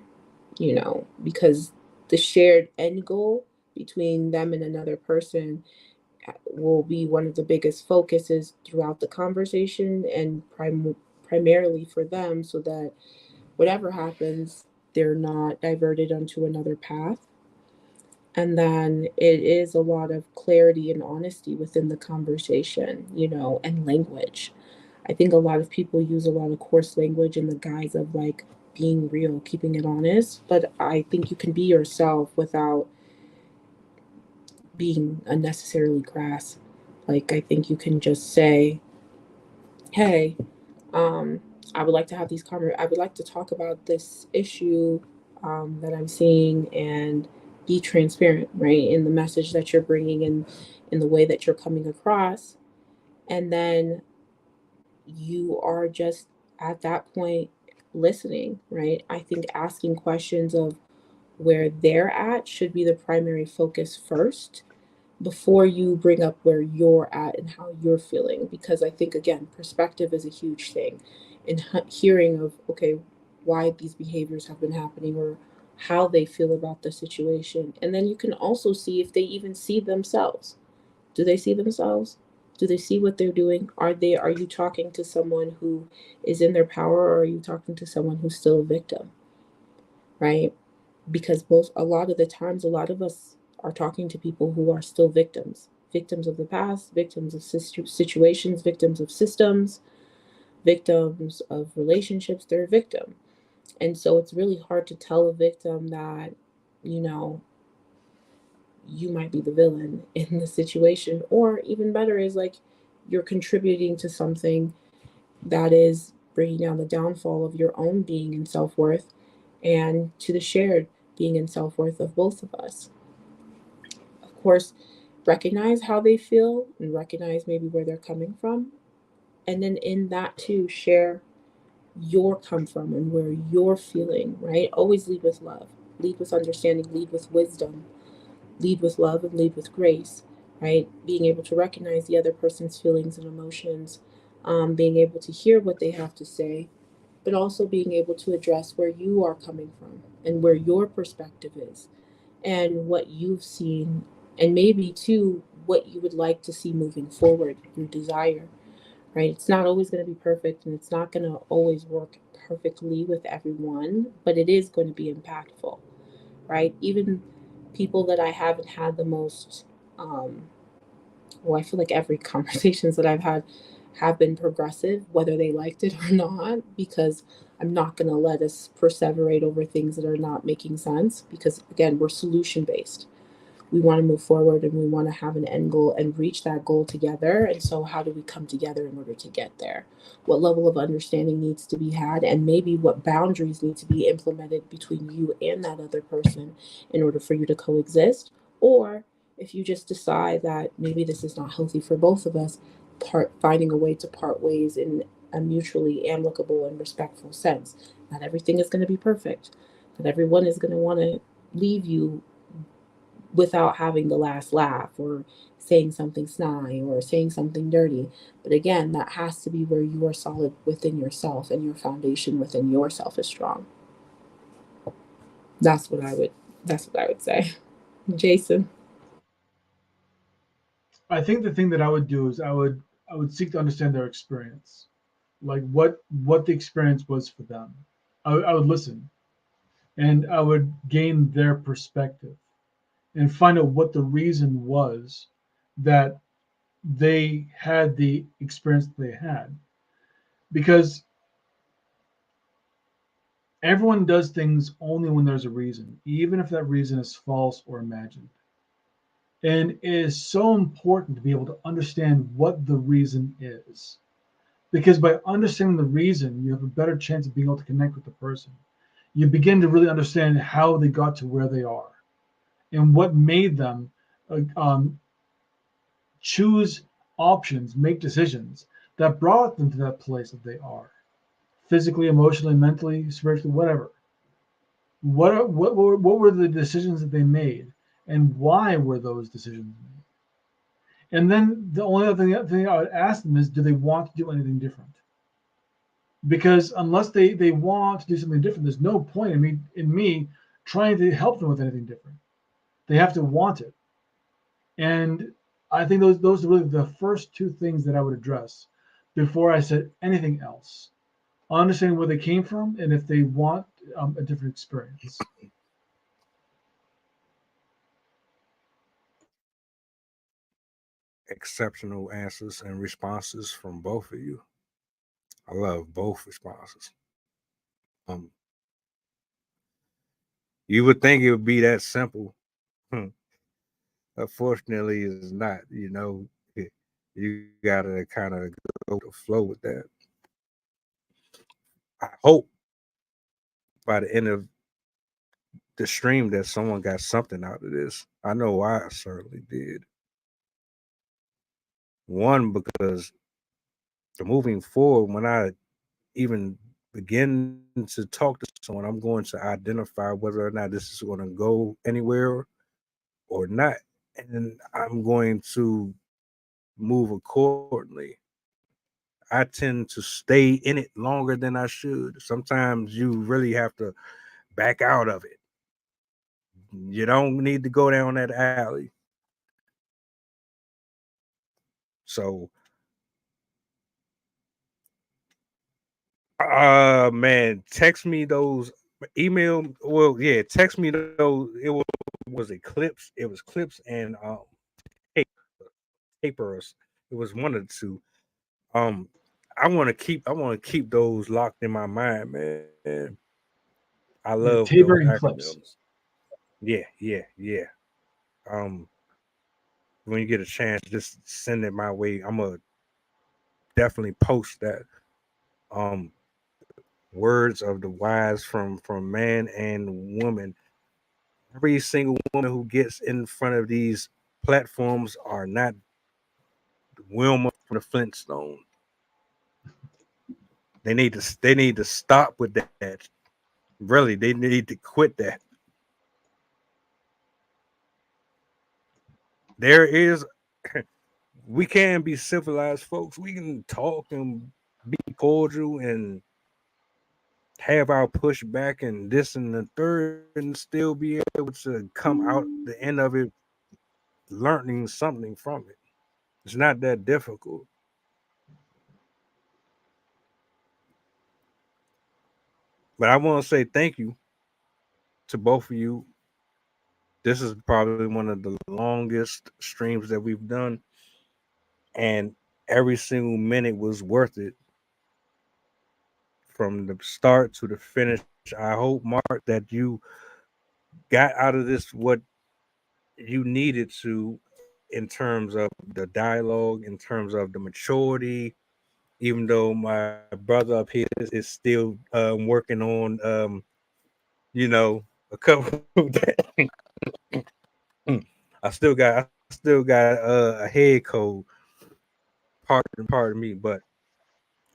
S2: Because the shared end goal between them and another person will be one of the biggest focuses throughout the conversation, and primarily for them, so that whatever happens, they're not diverted onto another path. And then it is a lot of clarity and honesty within the conversation, and language. I think a lot of people use a lot of coarse language in the guise of like being real, keeping it honest. But I think you can be yourself without being unnecessarily crass. Like, I think you can just say, hey, um, I would like to have I would like to talk about this issue that I'm seeing, and be transparent, right? In the message that you're bringing in the way that you're coming across. And then you are just at that point listening, right? I think asking questions of where they're at should be the primary focus first, before you bring up where you're at and how you're feeling. Because I think, again, perspective is a huge thing in hearing of, okay, why these behaviors have been happening, or how they feel about the situation. And then you can also see if they even see themselves. Do they see themselves? Do they see what they're doing? Are you talking to someone who is in their power, or are you talking to someone who's still a victim? Right? Because a lot of the times, a lot of us are talking to people who are still victims of the past, victims of situations, victims of systems, victims of relationships. They're a victim. And so it's really hard to tell a victim that, you know you might be the villain in the situation. Or even better is like, you're contributing to something that is bringing down the downfall of your own being and self-worth, and to the shared being and self-worth of both of us. Of course, recognize how they feel and recognize maybe where they're coming from. And then in that too, share your come from and where you're feeling, right? Always lead with love, lead with understanding, lead with wisdom, lead with love, and lead with grace, right? Being able to recognize the other person's feelings and emotions, being able to hear what they have to say, but also being able to address where you are coming from and where your perspective is, and what you've seen, and maybe too what you would like to see moving forward, your desire, right? It's not always going to be perfect, and it's not going to always work perfectly with everyone, but it is going to be impactful, right? Even people that I haven't had the most, um, well, I feel like every conversations that I've had have been progressive, whether they liked it or not, because I'm not going to let us perseverate over things that are not making sense. Because again, we're solution based. We want to move forward, and we want to have an end goal and reach that goal together. And so, how do we come together in order to get there? What level of understanding needs to be had, and maybe what boundaries need to be implemented between you and that other person in order for you to coexist? Or if you just decide that maybe this is not healthy for both of us, finding a way to part ways in a mutually amicable and respectful sense. Not everything is going to be perfect. Not everyone is going to want to leave you without having the last laugh, or saying something snide, or saying something dirty. But again, that has to be where you are solid within yourself, and your foundation within yourself is strong. That's what I would that's what I would say. Jason.
S3: I think the thing that I would do is I would seek to understand their experience, like what the experience was for them. I would listen, and I would gain their perspective and find out what the reason was that they had the experience that they had. Because everyone does things only when there's a reason, even if that reason is false or imagined. And it is so important to be able to understand what the reason is. Because by understanding the reason, you have a better chance of being able to connect with the person. You begin to really understand how they got to where they are and what made them choose options, make decisions that brought them to that place that they are, physically, emotionally, mentally, spiritually, whatever. What were the decisions that they made, and why were those decisions made? And then the only other thing I would ask them is, do they want to do anything different? Because unless they want to do something different, there's no point in me trying to help them with anything different. They have to want it. And I think those are really the first two things that I would address before I said anything else. Understanding where they came from and if they want a different experience.
S1: Exceptional answers and responses from both of you. I love both responses. Um, you would think it would be that simple. Hmm. Unfortunately, it's not. You gotta kind of go to flow with that. I hope by the end of the stream that someone got something out of this. I know I certainly did. One, because moving forward, when I even begin to talk to someone, I'm going to identify whether or not this is going to go anywhere or not. And I'm going to move accordingly. I tend to stay in it longer than I should. Sometimes you really have to back out of it. You don't need to go down that alley. So, man, text me those email. Well, yeah, text me those. Was it clips? It was clips and tape, papers. It was one of the two. Um, I want to keep those locked in my mind, man. I love
S3: Yeah,
S1: those
S3: taper and clips.
S1: acronyms. Yeah. Um, when you get a chance, just send it my way. I'm gonna definitely post that. Um, words of the wise from man and woman. Every single woman who gets in front of these platforms are not Wilma from the Flintstone. They need to stop with that. Really, they need to quit that. There is we can be civilized folks. We can talk and be cordial and have our pushback and this and the third and still be able to come out the end of it learning something from it. It's not that difficult. But I want to say thank you to both of you. This is probably one of the longest streams that we've done, and every single minute was worth it from the start to the finish. I hope, Mark, that you got out of this what you needed to in terms of the dialogue, in terms of the maturity. Even though my brother up here is still working on, a couple. I still got a head cold. Pardon me, but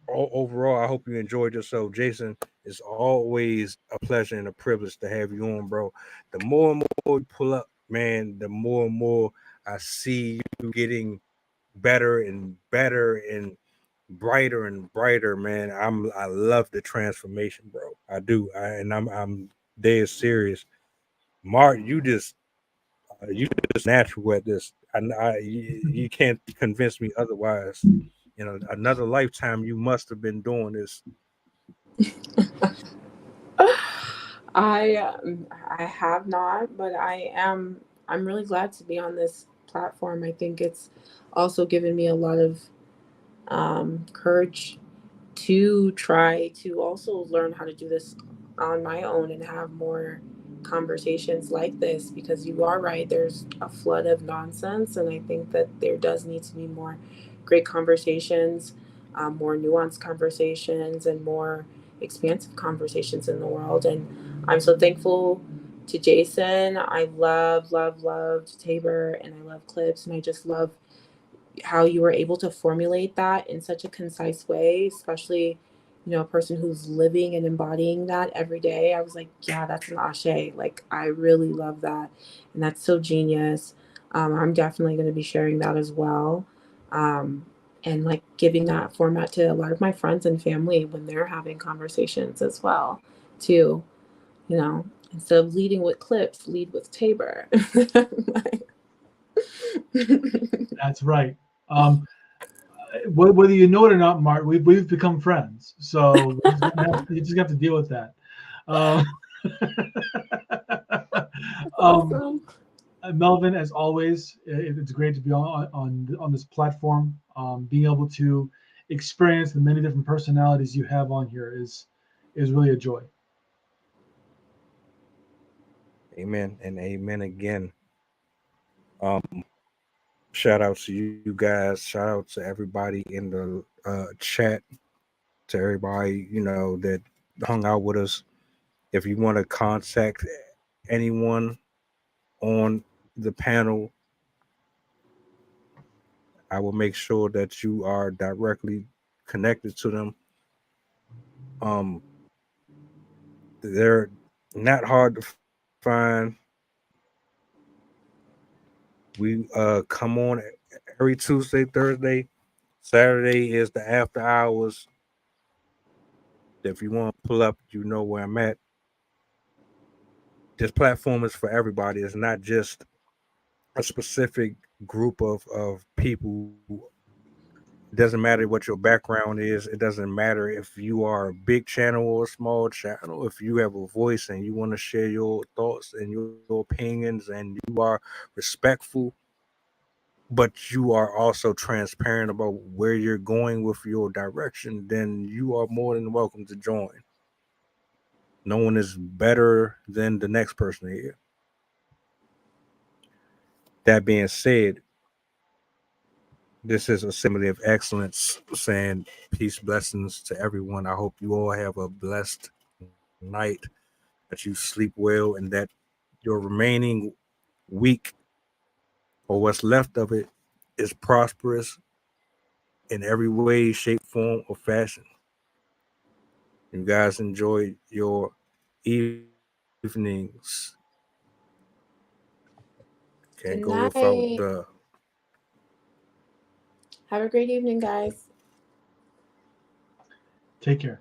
S1: overall, I hope you enjoyed yourself, Jason. It's always a pleasure and a privilege to have you on, bro. The more and more you pull up, man, the more and more I see you getting better and better and brighter, man. I love the transformation, bro. I do, and I'm dead serious. Mark, you just natural at this. You can't convince me otherwise. Another lifetime you must have been doing this.
S2: I have not, but I'm really glad to be on this platform. I think it's also given me a lot of courage to try to also learn how to do this on my own and have more conversations like this, because you are right, there's a flood of nonsense, and I think that there does need to be more great conversations, more nuanced conversations, and more expansive conversations in the world. And I'm so thankful to Jason. I loved Tabor, and I love clips, and I just love how you were able to formulate that in such a concise way, especially, a person who's living and embodying that every day. I was like, yeah, that's an ashe. Like, I really love that. And that's so genius. I'm definitely going to be sharing that as well. And like giving that format to a lot of my friends and family when they're having conversations as well, too. Instead of leading with clips, lead with Tabor.
S3: That's right. Whether you know it or not, Mark, we've become friends. So you just have to deal with that. Um,
S2: Awesome.
S3: Melvin, as always, it's great to be on this platform. Being able to experience the many different personalities you have on here is really a joy.
S1: Amen and amen again. Shout out to you guys. Shout out to everybody in the chat. To everybody that hung out with us. If you want to contact anyone on the panel, I will make sure that you are directly connected to them. They're not hard to find. We come on every Tuesday, Thursday. Saturday is the after hours. If you want to pull up, you know where I'm at. This platform is for everybody. It's not just a specific group of people. It doesn't matter what your background is. It doesn't matter if you are a big channel or a small channel. If you have a voice and you want to share your thoughts and your opinions and you are respectful, but you are also transparent about where you're going with your direction, then you are more than welcome to join. No one is better than the next person here. That being said, this is Assembly of Excellence saying peace, blessings to everyone. I hope you all have a blessed night, that you sleep well, and that your remaining week or what's left of it is prosperous in every way, shape, form, or fashion. You guys enjoy your evenings. Can't
S2: Good
S1: go without
S2: night.
S1: the
S2: Have a great evening, guys.
S3: Take care.